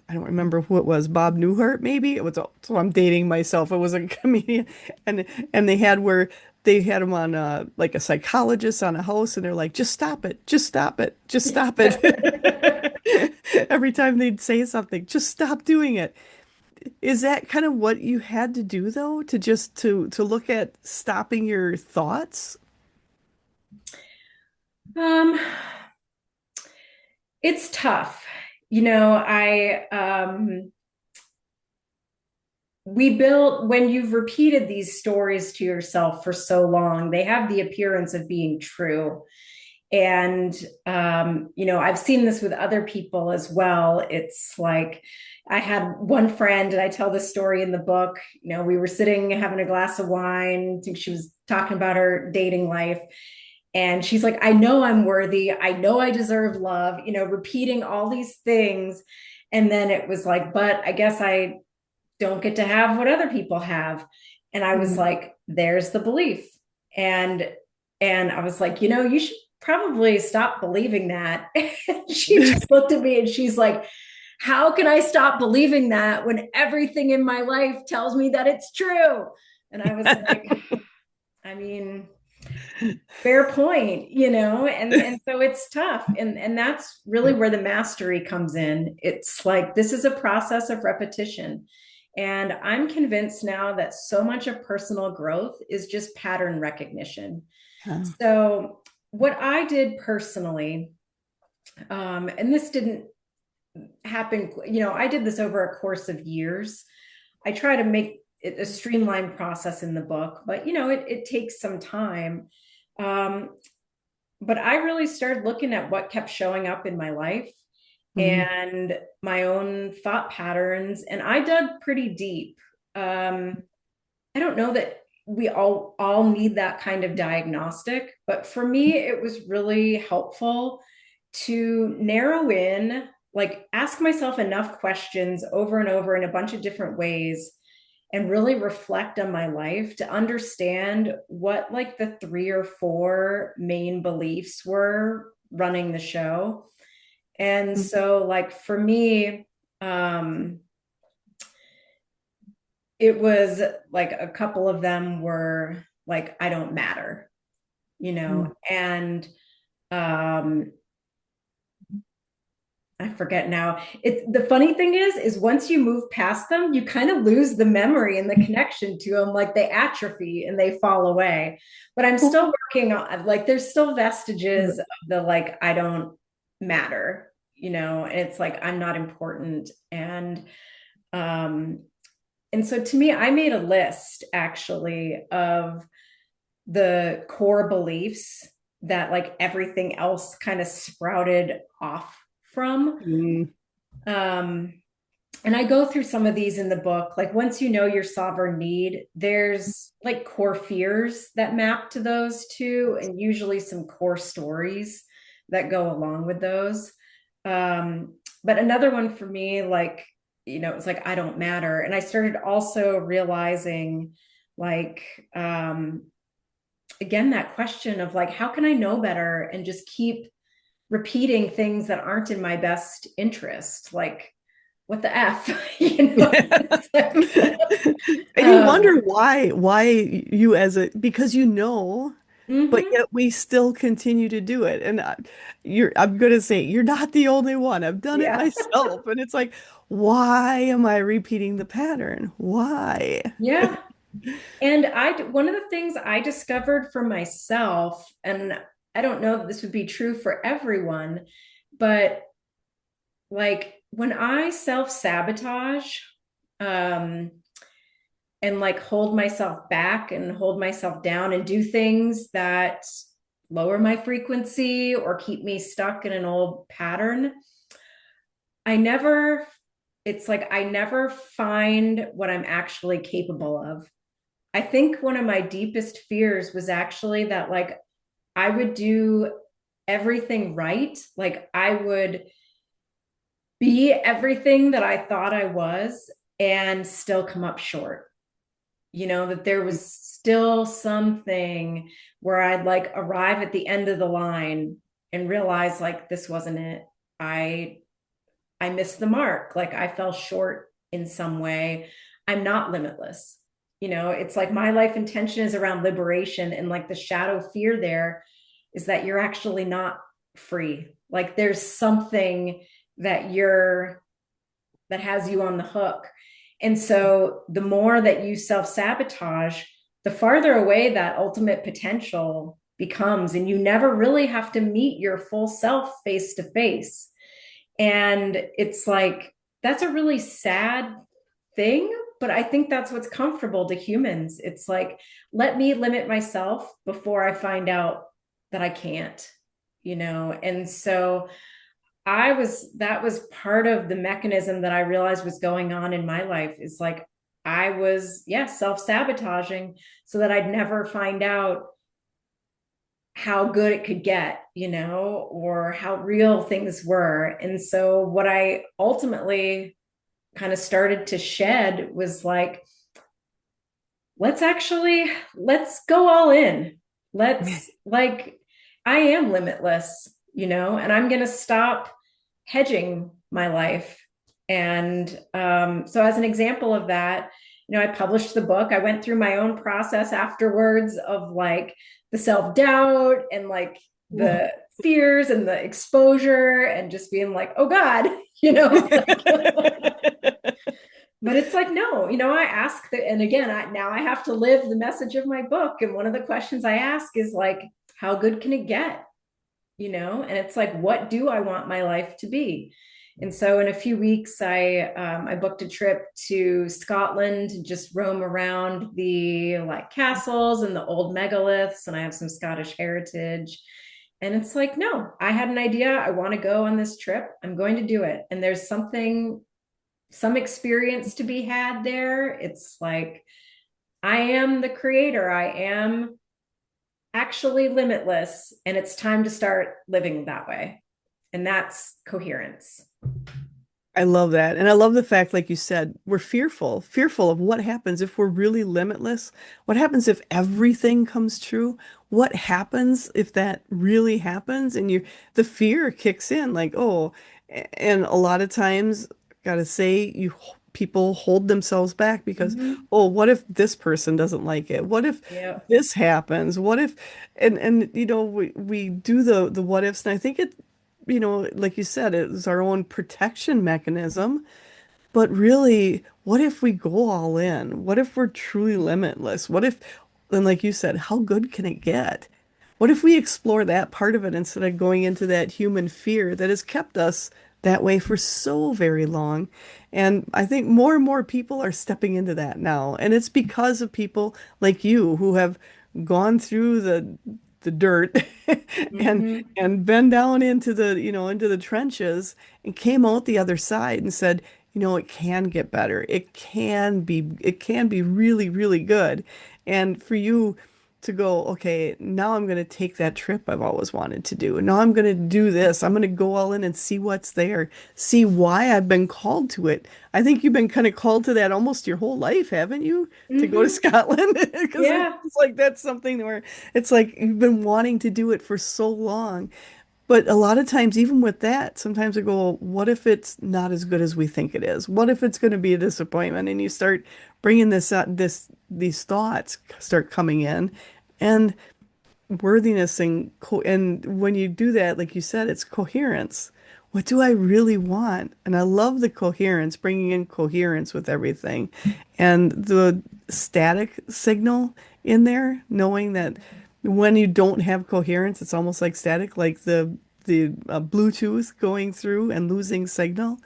I don't remember who it was. Bob Newhart, maybe it was. So I'm dating myself. It was a comedian, and they had where they had him on like a psychologist on a house, and they're like, just stop it, just stop it, just stop it. Every time they'd say something, just stop doing it. Is that kind of what you had to do though, to just to look at stopping your thoughts? um, it's tough. I we built when you've repeated these stories to yourself for so long, they have the appearance of being true. And I've seen this with other people as well. It's like I had one friend, and I tell this story in the book. We were sitting having a glass of wine. I think she was talking about her dating life. And she's like, I know I'm worthy. I know I deserve love, repeating all these things. And then it was like, but I guess I don't get to have what other people have. And I was Mm. like, there's the belief. And I was like, you should probably stop believing that. And she just looked at me and she's like, how can I stop believing that when everything in my life tells me that it's true? And I was like, I mean, fair point, and so it's tough, and that's really where the mastery comes in. It's like this is a process of repetition, and I'm convinced now that so much of personal growth is just pattern recognition. Yeah. So what I did personally, and this didn't happen, I did this over a course of years. I try to make a streamlined process in the book, but it takes some time. Um, but I really started looking at what kept showing up in my life Mhm. and my own thought patterns, and I dug pretty deep. I don't know that we all need that kind of diagnostic, but for me, it was really helpful to narrow in, like ask myself enough questions over and over in a bunch of different ways and really reflect on my life to understand what like the three or four main beliefs were running the show. And so like for me, um, it was like a couple of them were like, I don't matter, Mhm. and um, I forget now. It's the funny thing is once you move past them, you kind of lose the memory and the connection to them. Like they atrophy and they fall away. But I'm still working on, like, there's still vestiges of the like, I don't matter, and it's like I'm not important. Um, and so to me, I made a list actually of the core beliefs that like everything else kind of sprouted off from. Mhm. Um, and I go through some of these in the book. Like once you know your sovereign need, there's like core fears that map to those too, and usually some core stories that go along with those. But another one for me, like, it's like I don't matter. And I started also realizing like again, that question of like, how can I know better and just keep repeating things that aren't in my best interest? Like, what the F, It's like, And you wonder why you as a because but mhm. yet we still continue to do it. And I'm gonna say you're not the only one. I've done it Yeah. myself, and it's like, why am I repeating the pattern? Why? Yeah. And one of the things I discovered for myself, and I don't know that this would be true for everyone, but like when I self-sabotage, um, and like hold myself back and hold myself down and do things that lower my frequency or keep me stuck in an old pattern, I never, it's like I never find what I'm actually capable of. I think one of my deepest fears was actually that like I would do everything right. Like I would be everything that I thought I was and still come up short. That there was still something where I'd like arrive at the end of the line and realize like this wasn't it. I I missed the mark. Like I fell short in some way. I'm not limitless. It's like my life intention is around liberation, and like the shadow fear there is that you're actually not free. Like there's something that that has you on the hook. And so the more that you self sabotage, the farther away that ultimate potential becomes. And you never really have to meet your full self face to face. And it's like, that's a really sad thing. But I think that's what's comfortable to humans. It's like, let me limit myself before I find out that I can't. And so that was part of the mechanism that I realized was going on in my life is like I was, yeah, self-sabotaging so that I'd never find out how good it could get, or how real things were. And so what I ultimately kind of started to shed was like, let's go all in. Let's like, I am limitless, and I'm going to stop hedging my life. And so, as an example of that, I published the book. I went through my own process afterwards of like the self doubt and like the fears and the exposure and just being like, oh God, like, but it's like, no, I ask that. And again, now I have to live the message of my book. And one of the questions I ask is like, how good can it get? And it's like, what do I want my life to be? And so in a few weeks, I booked a trip to Scotland to just roam around the like castles and the old megaliths, and I have some Scottish heritage. And it's like, no, I had an idea. I want to go on this trip. I'm going to do it. And there's some experience to be had there. It's like, I am the creator. I am actually limitless, and it's time to start living that way. And that's coherence. I love that. And I love the fact, like you said, we're fearful of what happens if we're really limitless. What happens if everything comes true? What happens if that really happens? And the fear kicks in like, oh, and a lot of times, gotta say, people hold themselves back because, Mm-hmm. oh, what if this person doesn't like it? What if Yep. this happens? What if, and we do the what ifs, and I think like you said, it's our own protection mechanism. But really, what if we go all in? What if we're truly limitless? And like you said, how good can it get? What if we explore that part of it instead of going into that human fear that has kept us that way for so very long? And I think more and more people are stepping into that now. And it's because of people like you who have gone through the dirt and Mm-hmm. been down into into the trenches and came out the other side and said, it can get better. It can be really, really good. And for you to go, okay, now I'm going to take that trip I've always wanted to do. And now I'm going to do this. I'm going to go all in and see what's there, see why I've been called to it. I think you've been kind of called to that almost your whole life, haven't you? To go to Mm-hmm. Scotland because Yeah. it's like that's something where it's like you've been wanting to do it for so long. But a lot of times, even with that, sometimes I go, what if it's not as good as we think it is? What if it's going to be a disappointment? And you start bringing these thoughts start coming in, and worthiness and when you do that, like you said, it's coherence. What do I really want? And I love the coherence, bringing in coherence with everything, and the static signal in there, knowing that when you don't have coherence, it's almost like static, like the Bluetooth going through and losing signal.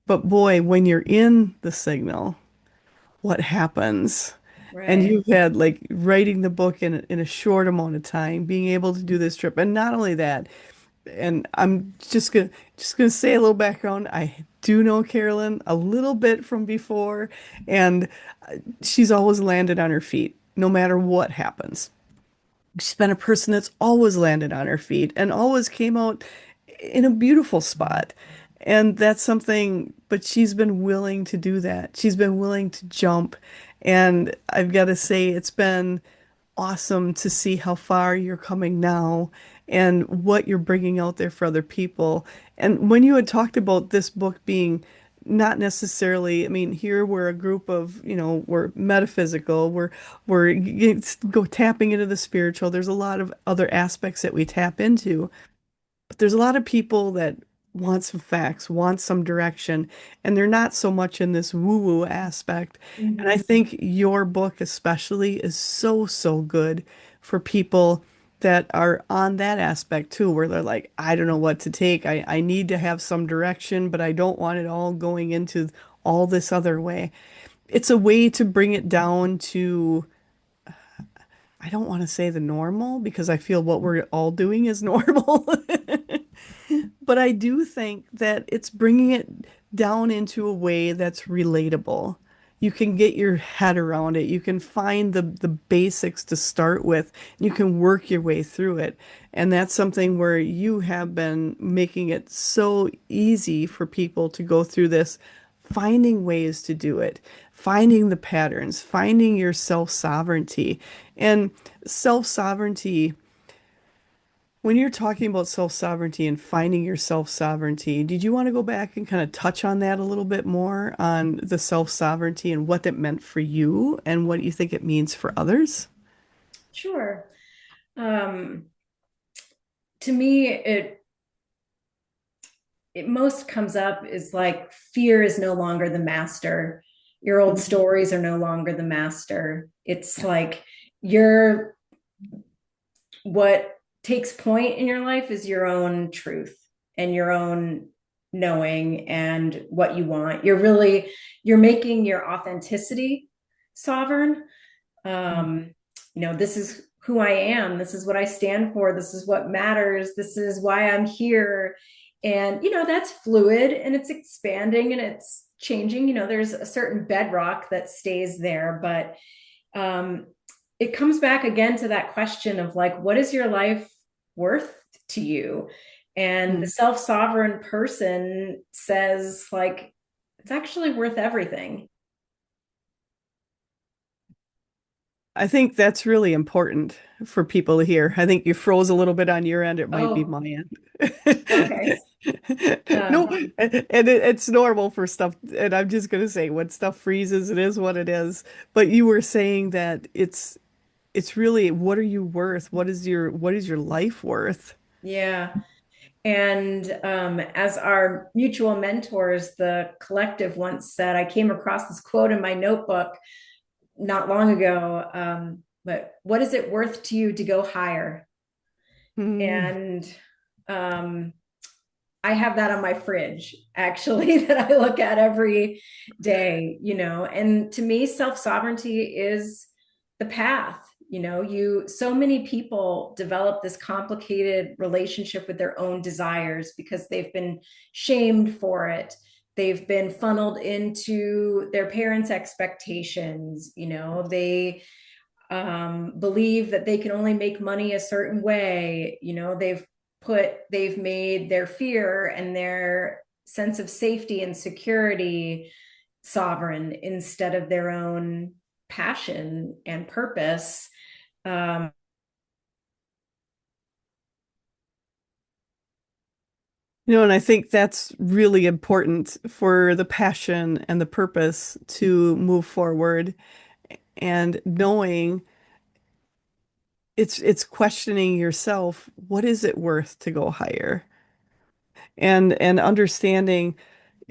But boy, when you're in the signal, what happens? And Right. you've had like writing the book in a short amount of time, being able to do this trip, and not only that. And I'm just gonna say a little background. I do know Carolyn a little bit from before, and she's always landed on her feet, no matter what happens. She's been a person that's always landed on her feet and always came out in a beautiful spot. And that's something, but she's been willing to do that. She's been willing to jump. And I've got to say, it's been awesome to see how far you're coming now and what you're bringing out there for other people. And when you had talked about this book being not necessarily, I mean, here we're a group of, we're metaphysical, go tapping into the spiritual. There's a lot of other aspects that we tap into. But there's a lot of people that want some facts, want some direction, and they're not so much in this woo-woo aspect. And I Mm-hmm. think your book especially is so, so good for people that are on that aspect too, where they're like, I don't know what to take. I need to have some direction, but I don't want it all going into all this other way. It's a way to bring it down to, I don't want to say the normal because I feel what we're all doing is normal. But I do think that it's bringing it down into a way that's relatable. You can get your head around it. You can find the basics to start with. You can work your way through it. And that's something where you have been making it so easy for people to go through this, finding ways to do it, finding the patterns, finding your self-sovereignty. And self-sovereignty, when you're talking about self-sovereignty and finding your self-sovereignty, did you want to go back and kind of touch on that a little bit more on the self-sovereignty and what that meant for you and what you think it means for others? Sure. Um, to me, it most comes up is like fear is no longer the master. Your old Mhm. stories are no longer the master. It's like you're what takes point in your life is your own truth and your own knowing and what you want. You're making your authenticity sovereign. um, this is who I am. This is what I stand for. This is what matters. This is why I'm here. And, that's fluid and it's expanding and it's changing. There's a certain bedrock that stays there, but um, it comes back again to that question of like, what is your life worth to you? And the Mm. self-sovereign person says, like, it's actually worth everything. I think that's really important for people to hear. I think you froze a little bit on your end. It might be Oh, my end. okay. No, Uh, and it's normal for stuff. And I'm just going to say when stuff freezes, it is what it is. But you were saying that it's really what are you worth? What is your life worth? yeah. And as our mutual mentors, the collective once said, I came across this quote in my notebook not long ago. But what is it worth to you to go higher? Hmm. And um, I have that on my fridge actually that I look at every day, and to me, self sovereignty is the path. So many people develop this complicated relationship with their own desires because they've been shamed for it. They've been funneled into their parents' expectations. They believe that they can only make money a certain way. They've made their fear and their sense of safety and security sovereign instead of their own passion and purpose. Um, And I think that's really important for the passion and the purpose to move forward and knowing it's questioning yourself, what is it worth to go higher? And understanding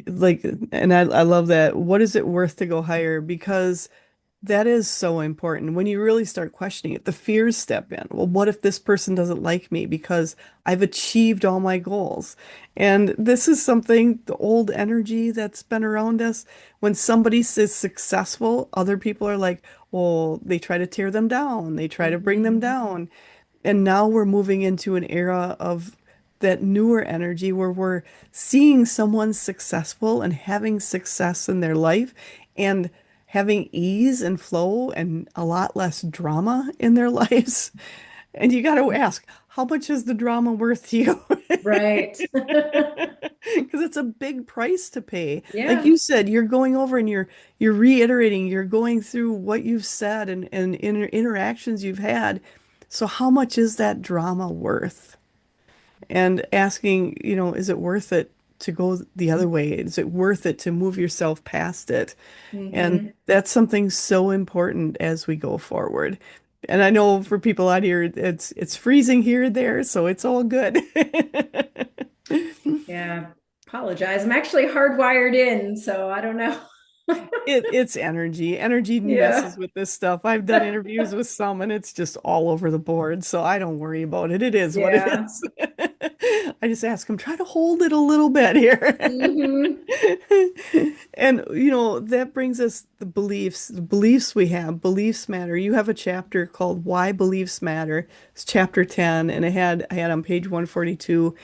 like and I love that. What is it worth to go higher? Because that is so important. When you really start questioning it, the fears step in. Well, what if this person doesn't like me because I've achieved all my goals? And this is something, the old energy that's been around us. When somebody is successful, other people are like, well, they try to tear them down, they try to bring them mhm. down. And now we're moving into an era of that newer energy where we're seeing someone successful and having success in their life and having ease and flow and a lot less drama in their lives. And you got to ask, how much is the drama worth to you? Right. Because it's a big price to pay. Like Yeah. you said, you're going over and you're reiterating, you're going through what you've said and interactions you've had. So how much is that drama worth? And asking, is it worth it to go the other way? Is it worth it to move yourself past it? And Hmm. that's something so important as we go forward. And I know for people out here, it's freezing here and there, so it's all good. Yeah. Apologize. I'm actually hardwired in, so I don't know. It's energy. Energy Yeah. messes with this stuff. I've done interviews with some and it's just all over the board. So I don't worry about it. It is what it Yeah. is. I just ask them, try to hold it a little bit here. Hmm. And that brings us the beliefs. The beliefs we have, beliefs matter. You have a chapter called Why Beliefs Matter. It's chapter 10, and I had on page 142.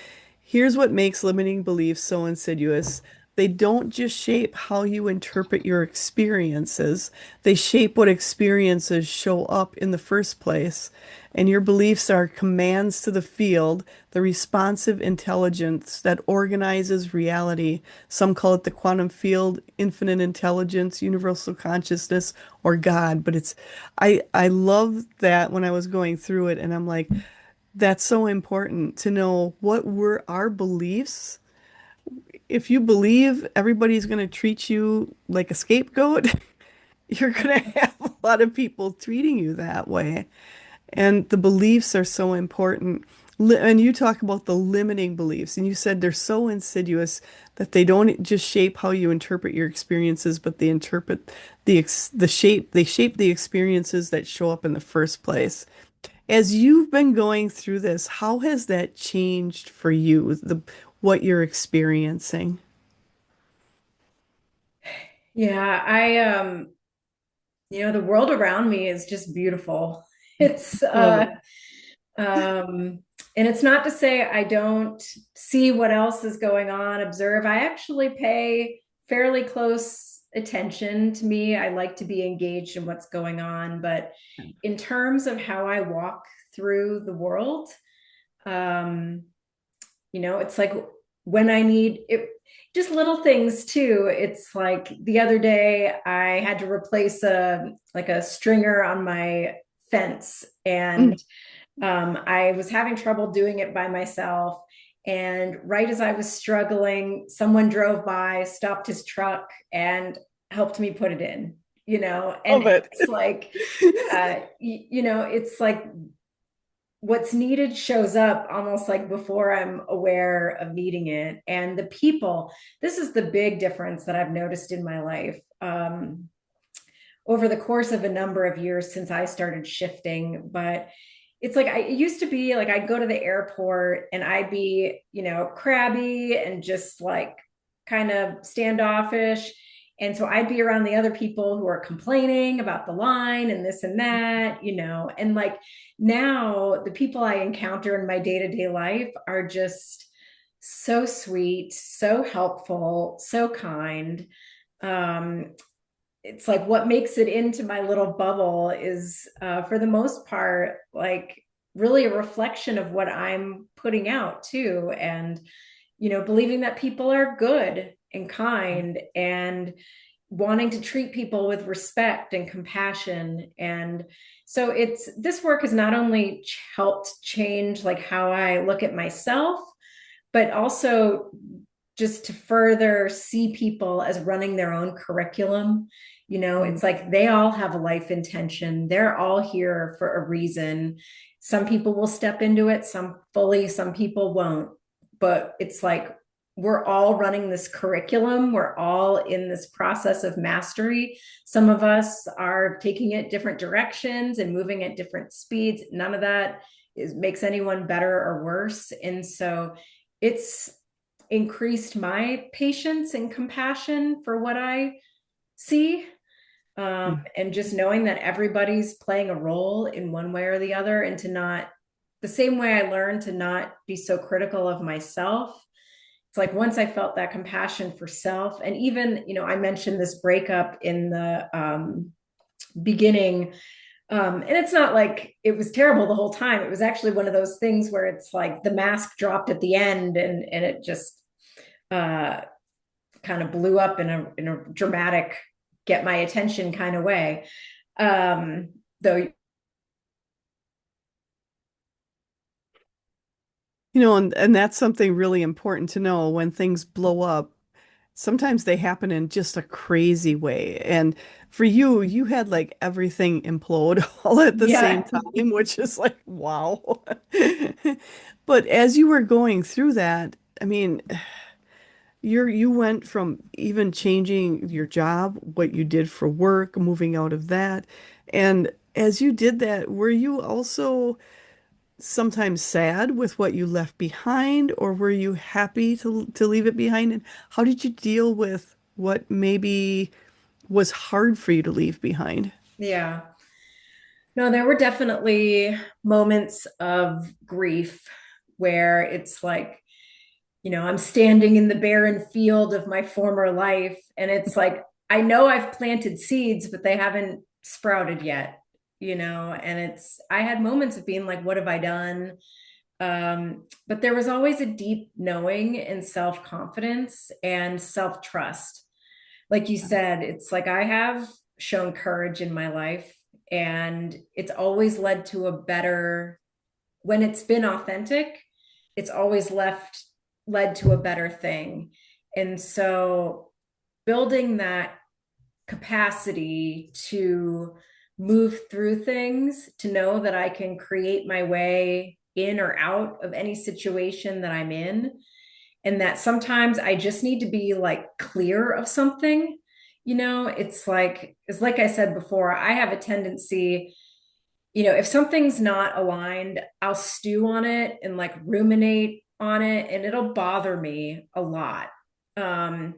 Here's what makes limiting beliefs so insidious. They don't just shape how you interpret your experiences, they shape what experiences show up in the first place. And your beliefs are commands to the field, the responsive intelligence that organizes reality. Some call it the quantum field, infinite intelligence, universal consciousness, or God. But I love that when I was going through it, and I'm like, that's so important to know what were our beliefs. If you believe everybody's going to treat you like a scapegoat, you're going to have a lot of people treating you that way. And the beliefs are so important. And you talk about the limiting beliefs, and you said they're so insidious that they don't just shape how you interpret your experiences, but they interpret they shape the experiences that show up in the first place. As you've been going through this, how has that changed for you? what you're experiencing. Yeah, the world around me is just beautiful. It's Love it. um and it's not to say I don't see what else is going on, observe. I actually pay fairly close attention. To me, I like to be engaged in what's going on, but in terms of how I walk through the world, um it's like when I need it, just little things too. It's like the other day I had to replace a stringer on my fence, Mm. and I was having trouble doing it by myself. And right as I was struggling, someone drove by, stopped his truck, and helped me put it in. And Love it. it's like, it's like what's needed shows up almost like before I'm aware of needing it. And the people, this is the big difference that I've noticed in my life. Over the course of a number of years since I started shifting. But it's like it used to be like I'd go to the airport and I'd be, crabby and just like kind of standoffish. And so I'd be around the other people who are complaining about the line and this and that, and like now the people I encounter in my day to day life are just so sweet, so helpful, so kind. Um, it's like what makes it into my little bubble is for the most part like really a reflection of what I'm putting out too, and believing that people are good and kind and wanting to treat people with respect and compassion. And so it's this work has not only helped change like how I look at myself, but also just to further see people as running their own curriculum. It's like they all have a life intention. They're all here for a reason. Some people will step into it, some fully, some people won't. But it's like we're all running this curriculum. We're all in this process of mastery. Some of us are taking it different directions and moving at different speeds. None of that makes anyone better or worse. And so it's increased my patience and compassion for what I see. Yeah. And just knowing that everybody's playing a role in one way or the other, and to not, the same way I learned to not be so critical of myself. It's like once I felt that compassion for self, and even, I mentioned this breakup in the beginning. And it's not like it was terrible the whole time. It was actually one of those things where it's like the mask dropped at the end, and it just uh, kind of blew up in a dramatic, get my attention kind of way. Though, And that's something really important to know when things blow up. Sometimes they happen in just a crazy way. And for you, you had like everything implode all at the same yeah, time, which is like, wow. But as you were going through that, I mean, you went from even changing your job, what you did for work, moving out of that. And as you did that, were you also sometimes sad with what you left behind, or were you happy to leave it behind? And how did you deal with what maybe was hard for you to leave behind? yeah. No, there were definitely moments of grief where it's like, I'm standing in the barren field of my former life. And it's like, I know I've planted seeds, but they haven't sprouted yet, and I had moments of being like, what have I done? But there was always a deep knowing and self confidence and self trust. Like you said, it's like I have shown courage in my life, and it's always led to a better, when it's been authentic, it's always led to a better thing. And so building that capacity to move through things, to know that I can create my way in or out of any situation that I'm in, and that sometimes I just need to be like clear of something. It's like I said before, I have a tendency, if something's not aligned, I'll stew on it and like ruminate on it and it'll bother me a lot. Um,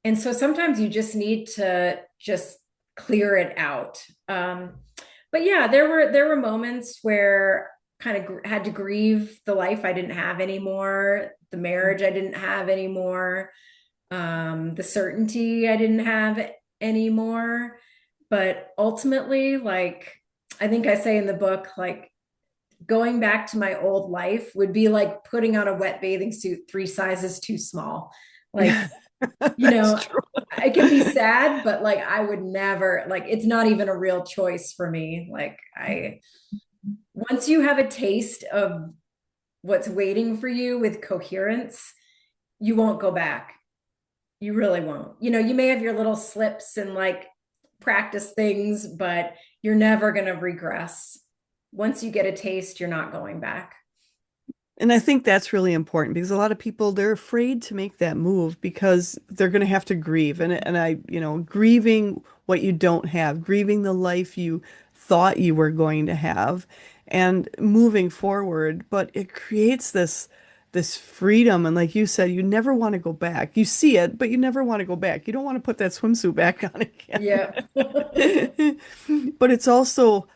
and so sometimes you just need to just clear it out. But yeah, there were moments where kind of had to grieve the life I didn't have anymore, the marriage I didn't have anymore, the certainty I didn't have anymore. But ultimately, like I think I say in the book, like going back to my old life would be like putting on a wet bathing suit 3 sizes too small. Like, That's true. I can be sad, but like I would never, like it's not even a real choice for me. Like I once you have a taste of what's waiting for you with coherence, you won't go back. You really won't. You may have your little slips and like practice things, but you're never going to regress. Once you get a taste, you're not going back. And I think that's really important because a lot of people they're afraid to make that move because they're going to have to grieve and grieving what you don't have, grieving the life you thought you were going to have and moving forward, but it creates this freedom and like you said you never want to go back. You see it, but you never want to go back. You don't want to put that swimsuit back on Yeah. again. But it's also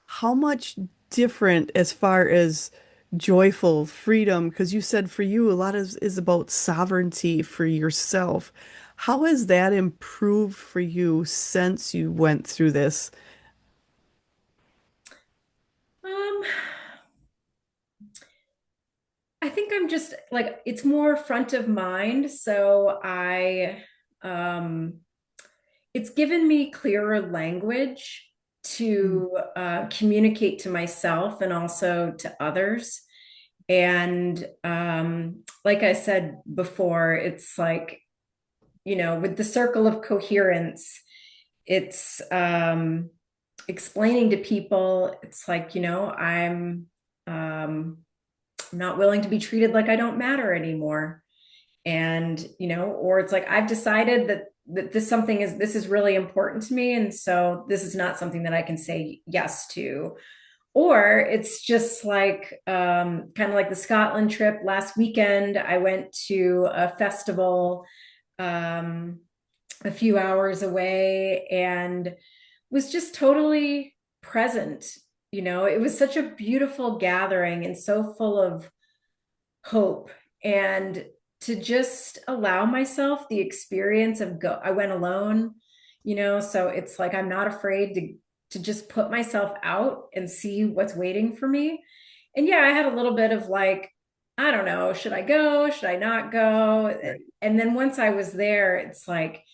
how much different as far as joyful freedom, because you said for you a lot is about sovereignty for yourself. How has that improved for you since you went through this? Um, I think I'm just like it's more front of mind. So um it's given me clearer language Mm. to communicate to myself and also to others. And like I said before, it's like, with the circle of coherence, it's explaining to people, it's like, um, not willing to be treated like I don't matter anymore. And, or it's like, I've decided that this is really important to me. And so this is not something that I can say yes to. Or it's just like kind of like the Scotland trip last weekend. I went to a festival um, a few hours away and was just totally present. It was such a beautiful gathering and so full of hope. And to just allow myself the experience of I went alone, so it's like I'm not afraid to just put myself out and see what's waiting for me. And yeah, I had a little bit of like, I don't know, should I go? Should I not go? Right. And then once I was there, it's like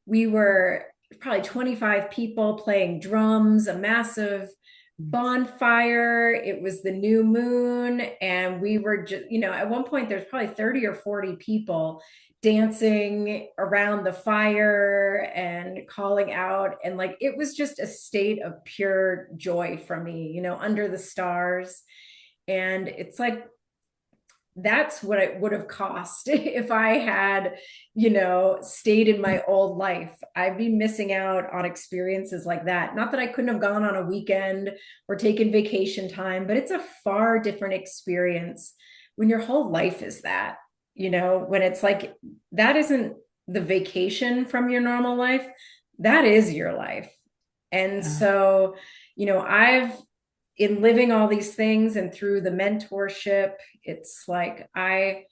we were probably 25 people playing drums, a massive bonfire. It was the new moon. And we were just, at one point, there's probably 30 or 40 people dancing around the fire and calling out. And like, it was just a state of pure joy for me, under the stars. And it's like, that's what it would have cost if I had, stayed in my old life. I'd be missing out on experiences like that. Not that I couldn't have gone on a weekend or taken vacation time, but it's a far different experience when your whole life is that, when it's like that isn't the vacation from your normal life, that is your life. And Yeah. so, I've in living all these things and through the mentorship, it's like I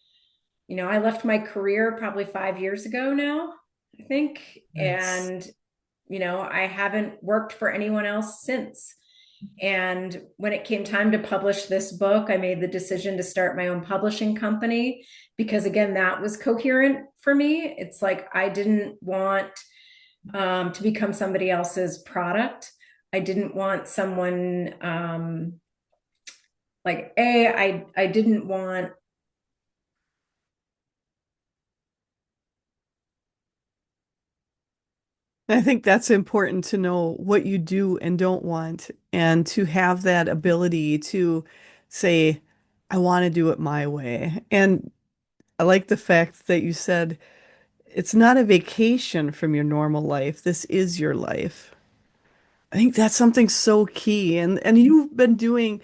left my career probably 5 years ago now, I think. Nice. And, I haven't worked for anyone else since. And when it came time to publish this book, I made the decision to start my own publishing company because, again, that was coherent for me. It's like I didn't want to become somebody else's product. I didn't want someone like I didn't want. I think that's important to know what you do and don't want, and to have that ability to say, I want to do it my way. And I like the fact that you said it's not a vacation from your normal life. This is your life. I think that's something so key. And you've been doing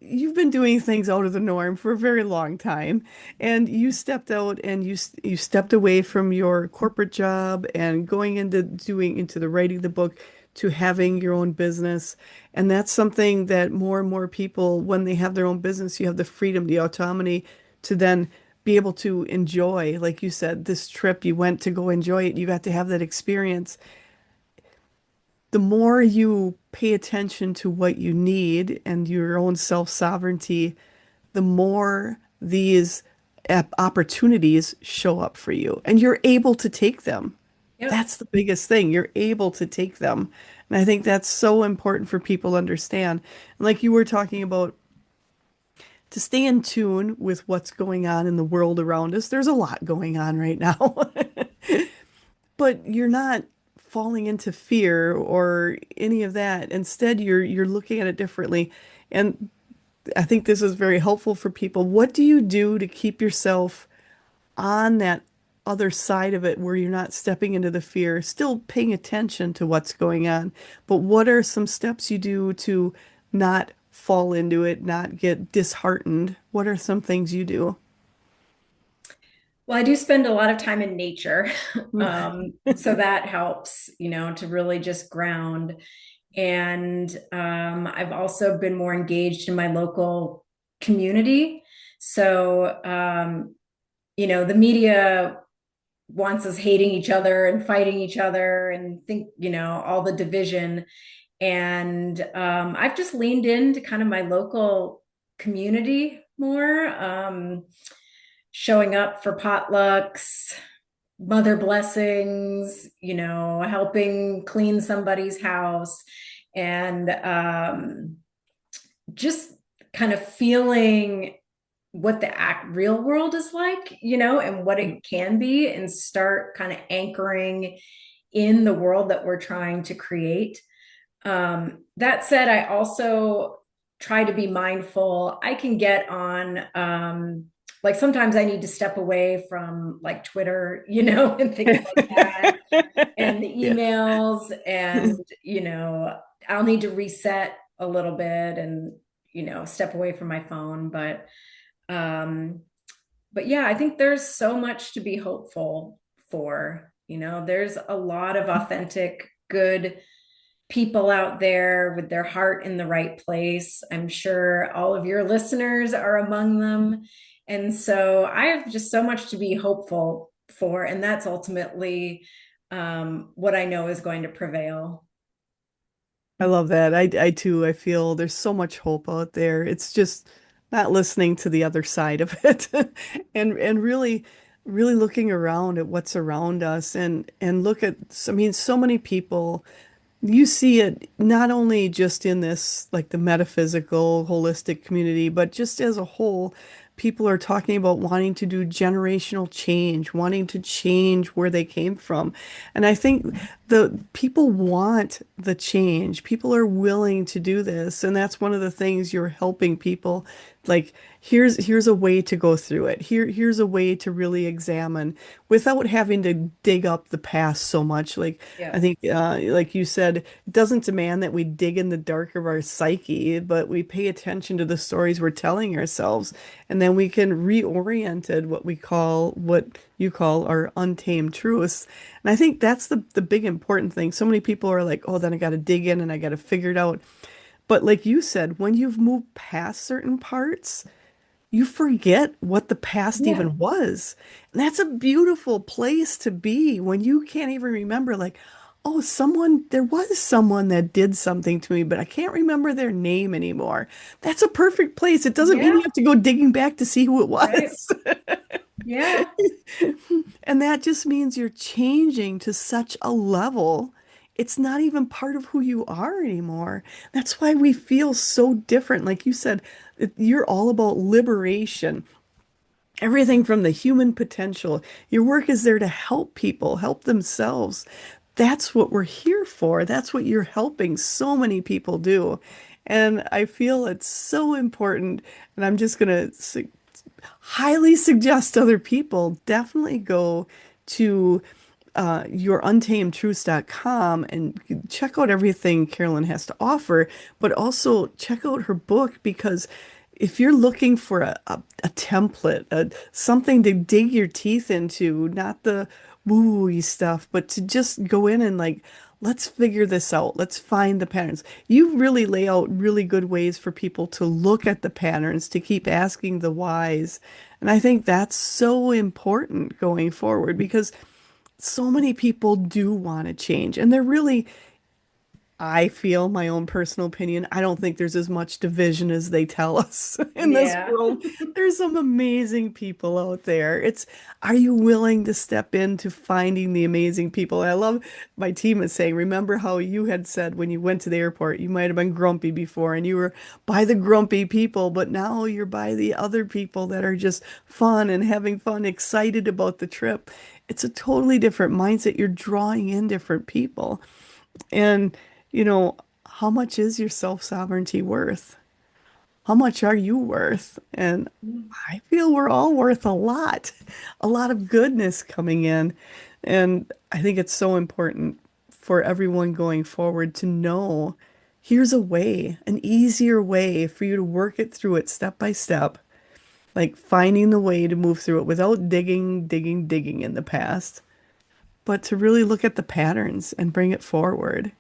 you've been doing things out of the norm for a very long time, and you stepped out and you stepped away from your corporate job and going into the writing the book to having your own business. And that's something that more and more people, when they have their own business, you have the freedom, the autonomy to then be able to enjoy, like you said, this trip you went to go enjoy it. You got to have that experience. The more you pay attention to what you need and your own self-sovereignty, the more these opportunities show up for you and you're able to take them. Yep. That's the biggest thing. You're able to take them. And I think that's so important for people to understand. And like you were talking about, to stay in tune with what's going on in the world around us, there's a lot going on right now. But you're not falling into fear or any of that. Instead, you're looking at it differently. And I think this is very helpful for people. What do you do to keep yourself on that other side of it where you're not stepping into the fear, still paying attention to what's going on? But what are some steps you do to not fall into it, not get disheartened? What are some things you do? Well, I do spend a lot of time in nature. Ooh. So that helps, to really just ground. And I've also been more engaged in my local community. So, the media wants us hating each other and fighting each other and think, all the division. And I've just leaned into kind of my local community more, showing up for potlucks, mother blessings, helping clean somebody's house, and just kind of feeling what the real world is like, and what it can be, and start kind of anchoring in the world that we're trying to create. That said, I also try to be mindful. I can get on, like sometimes I need to step away from like Twitter, and things like that, and the Yeah. emails, and, I'll need to reset a little bit and, step away from my phone. Um, but yeah, I think there's so much to be hopeful for. There's a lot of authentic, good people out there with their heart in the right place. I'm sure all of your listeners are among them. And so I have just so much to be hopeful for. And that's ultimately what I know is going to prevail. I love that. I too, I feel there's so much hope out there. It's just not listening to the other side of it and really looking around at what's around us and look at, I mean, so many people. You see it not only just in this, like the metaphysical, holistic community, but just as a whole, people are talking about wanting to do generational change, wanting to change where they came from. And I think the people want the change. People are willing to do this. And that's one of the things you're helping people. Like, here's a way to go through it. Here's a way to really examine without having to dig up the past so much. Like I Yeah. think, like you said, it doesn't demand that we dig in the dark of our psyche, but we pay attention to the stories we're telling ourselves, and then we can reorient it, what you call our untamed truths. And I think that's the big important thing. So many people are like, oh, then I got to dig in and I got to figure it out. But like you said, when you've moved past certain parts, you forget what the past Yeah. even was. And that's a beautiful place to be when you can't even remember, like, oh, there was someone that did something to me, but I can't remember their name anymore. That's a perfect place. It doesn't mean Yeah. you have to go digging back to see who it Right. was. Yeah. And that just means you're changing to such a level. It's not even part of who you are anymore. That's why we feel so different. Like you said, you're all about liberation. Everything from the human potential. Your work is there to help people, help themselves. That's what we're here for. That's what you're helping so many people do. And I feel it's so important. And I'm just going to highly suggest other people definitely go to yourunchamedtruths.com and check out everything Carolyn has to offer, but also check out her book because if you're looking for a template, something to dig your teeth into, not the woo-y stuff, but to just go in and like, let's figure this out. Let's find the patterns. You really lay out really good ways for people to look at the patterns, to keep asking the whys. And I think that's so important going forward because so many people do want to change and they're really I feel my own personal opinion. I don't think there's as much division as they tell us in this Yeah. world. There's some amazing people out there. Are you willing to step into finding the amazing people? And I love my team is saying, remember how you had said when you went to the airport, you might have been grumpy before and you were by the grumpy people, but now you're by the other people that are just fun and having fun, excited about the trip. It's a totally different mindset. You're drawing in different people. And, how much is your self-sovereignty worth? How much are you worth? And I feel we're all worth a lot of goodness coming in. And I think it's so important for everyone going forward to know here's a way, an easier way for you to work it through it step by step, like finding the way to move through it without digging in the past, but to really look at the patterns and bring it forward.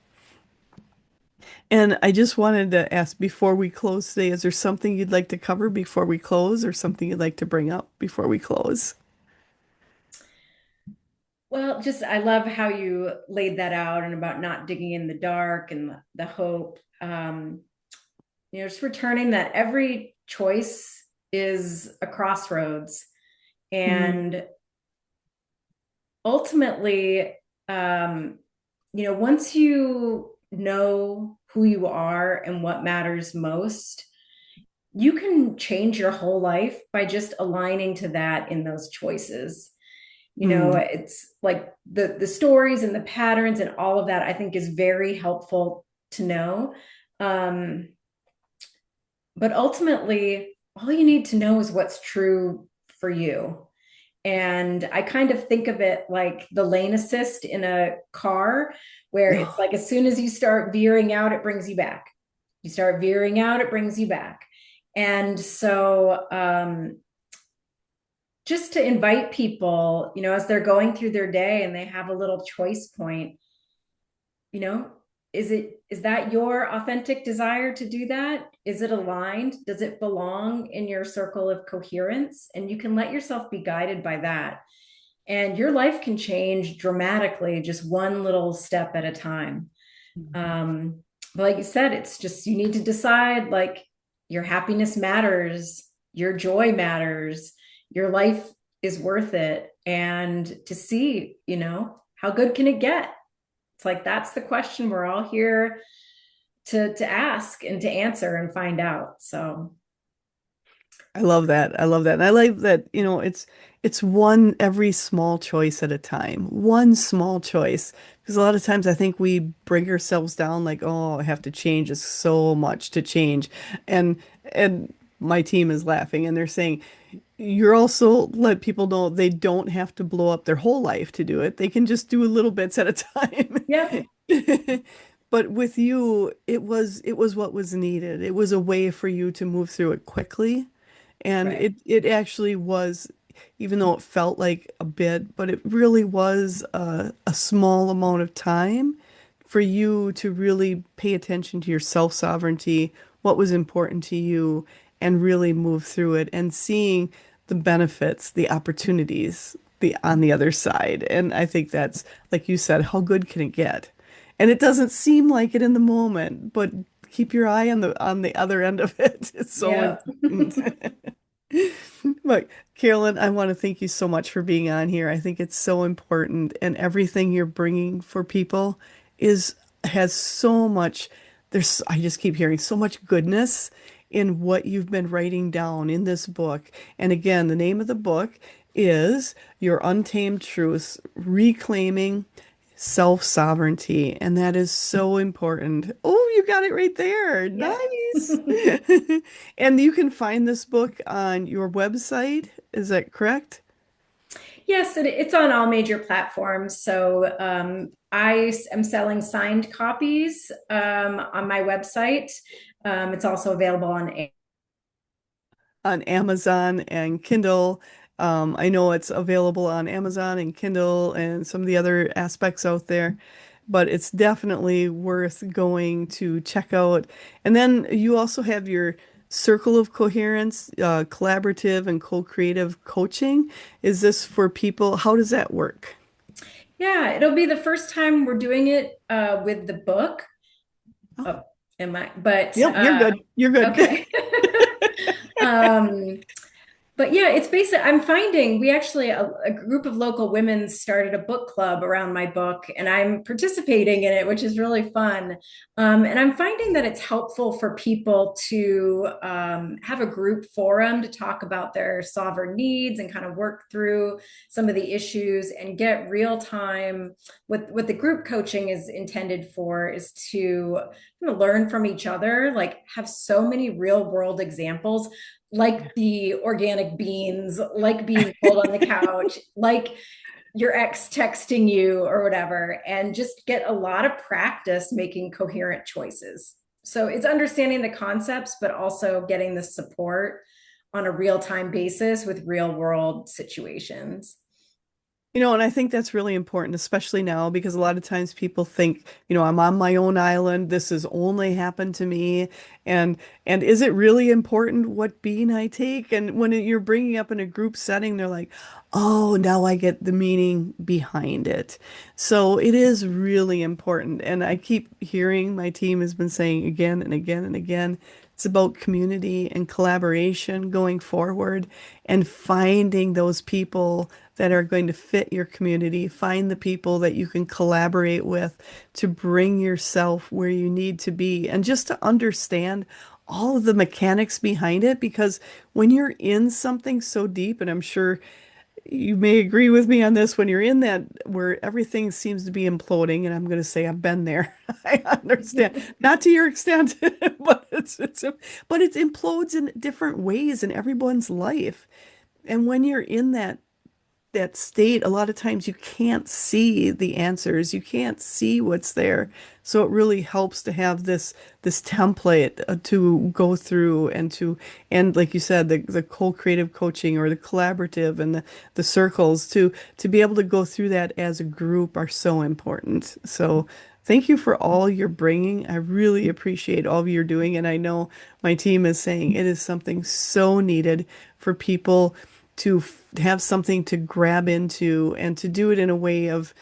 And I just wanted to ask before we close today, is there something you'd like to cover before we close or something you'd like to bring up before we close? Well, just I love how you laid that out and about not digging in the dark and the hope. Just returning that every choice is a crossroads. Mm, And ultimately, once you know who you are and what matters most, you can change your whole life by just aligning to that in those choices. mm. It's like the stories and the patterns and all of that, I think is very helpful to know. Um, but ultimately, all you need to know is what's true for you. And I kind of think of it like the lane assist in a car, where it's like as soon as you start veering out, it brings you back. You start veering out, it brings you back. And so, just to invite people, as they're going through their day and they have a little choice point, you know, is that your authentic desire to do that? Is it aligned? Does it belong in your circle of coherence? And you can let yourself be guided by that. And your life can change dramatically, just one little step at a time. Um, but like you said, it's just you need to decide like your happiness matters, your joy matters, your life is worth it. And to see, how good can it get? It's like that's the question we're all here to ask and to answer and find out. So I love that. I love that. And I like that, it's one every small choice at a time. One small choice. Because a lot of times I think we bring ourselves down like, oh, I have to change. It's so much to change. And my team is laughing and they're saying, you're also let people know they don't have to blow up their whole life to do it. They can just do a little bits at a time. yep. But with you, it was what was needed. It was a way for you to move through it quickly. And Right. it actually was, even though it felt like a bit, but it really was a small amount of time for you to really pay attention to your self-sovereignty, what was important to you, and really move through it and seeing the benefits, the opportunities, the on the other side. And I think that's, like you said, how good can it get? And it doesn't seem like it in the moment, but keep your eye on the other end of it. It's so Yeah. important. But Carolyn, I want to thank you so much for being on here. I think it's so important, and everything you're bringing for people is has so much. I just keep hearing so much goodness in what you've been writing down in this book. And again, the name of the book is Your Untamed Truths: Reclaiming Self-Sovereignty, and that is so important. Oh, you got it right there. Yeah. Nice. And you can find this book on your website. Is that correct? Yes, it's on all major platforms. So I am selling signed copies on my website. It's also available on on Amazon and Kindle. I know it's available on Amazon and Kindle and some of the other aspects out there, but it's definitely worth going to check out. And then you also have your Circle of Coherence, collaborative and co-creative coaching. Is this for people? How does that work? Yeah, it'll be the first time we're doing it with the book. Oh, Oh, am I? But yep, you're good. You're good. okay. um, But yeah, it's basically, I'm finding we actually, a group of local women started a book club around my book, and I'm participating in it, which is really fun. And I'm finding that it's helpful for people to have a group forum to talk about their sovereign needs and kind of work through some of the issues and get real time. What the group coaching is intended for is to kind of learn from each other, like have so many real world examples like the organic beans, like being pulled on the couch, like your ex texting you or whatever, and just get a lot of practice making coherent choices. So it's understanding the concepts, but also getting the support on a real time basis with real world situations. And I think that's really important, especially now, because a lot of times people think, I'm on my own island. This has only happened to me. And is it really important what bean I take? And when you're bringing up in a group setting, they're like, oh, now I get the meaning behind it. So it is really important. And I keep hearing my team has been saying again and again and again, it's about community and collaboration going forward and finding those people that are going to fit your community. Find the people that you can collaborate with to bring yourself where you need to be and just to understand all of the mechanics behind it. Because when you're in something so deep, and I'm sure you may agree with me on this, when you're in that where everything seems to be imploding, and I'm going to say I've been there. I understand, not to your extent, but but it implodes in different ways in everyone's life. And when you're in that state, a lot of times you can't see the answers. You can't see what's there. So it really helps to have this template to go through and like you said, the co-creative coaching or the collaborative and the circles to be able to go through that as a group are so important. So thank you for all you're bringing. I really appreciate all you're doing, and I know my team is saying it is something so needed for people to have something to grab into and to do it in a way of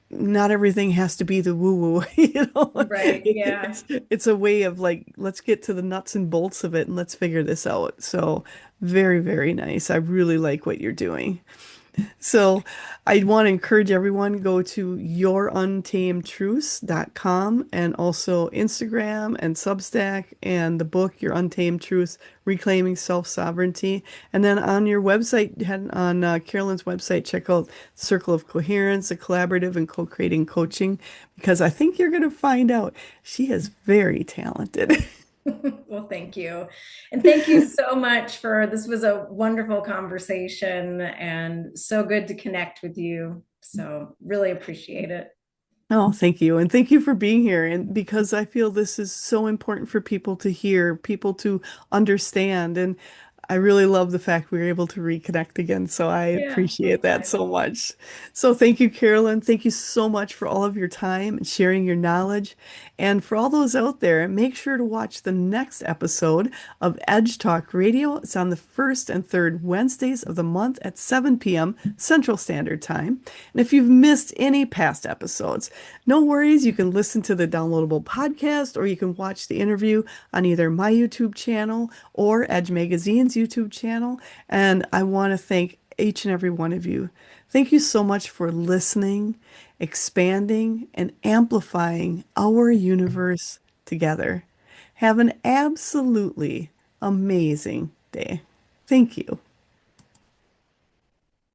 not everything has to be the woo-woo, Right. Yeah. It's a way of like, let's get to the nuts and bolts of it and let's figure this out. So very, very nice. I really like what you're doing. So I want to encourage everyone go to youruntamedtruths.com and also Instagram and Substack and the book Your Untamed Truths, Reclaiming Self-Sovereignty. And then on your website, head on Carolyn's website, check out Circle of Coherence, a collaborative and co-creating coaching, because I think you're going to find out she is very talented. Well, thank you. And thank you so much for this was a wonderful conversation and so good to connect with you. So really appreciate it. Oh, thank you. And thank you for being here. And because I feel this is so important for people to hear, people to understand. And I really love the fact we were able to reconnect again. So I Yeah, appreciate that likewise. so much. So thank you, Carolyn. Thank you so much for all of your time and sharing your knowledge. And for all those out there, make sure to watch the next episode of Edge Talk Radio. It's on the first and third Wednesdays of the month at 7 p.m. Central Standard Time. And if you've missed any past episodes, no worries. You can listen to the downloadable podcast or you can watch the interview on either my YouTube channel or Edge Magazine's YouTube channel. And I want to thank each and every one of you. Thank you so much for listening, expanding, and amplifying our universe together. Have an absolutely amazing day. Thank you.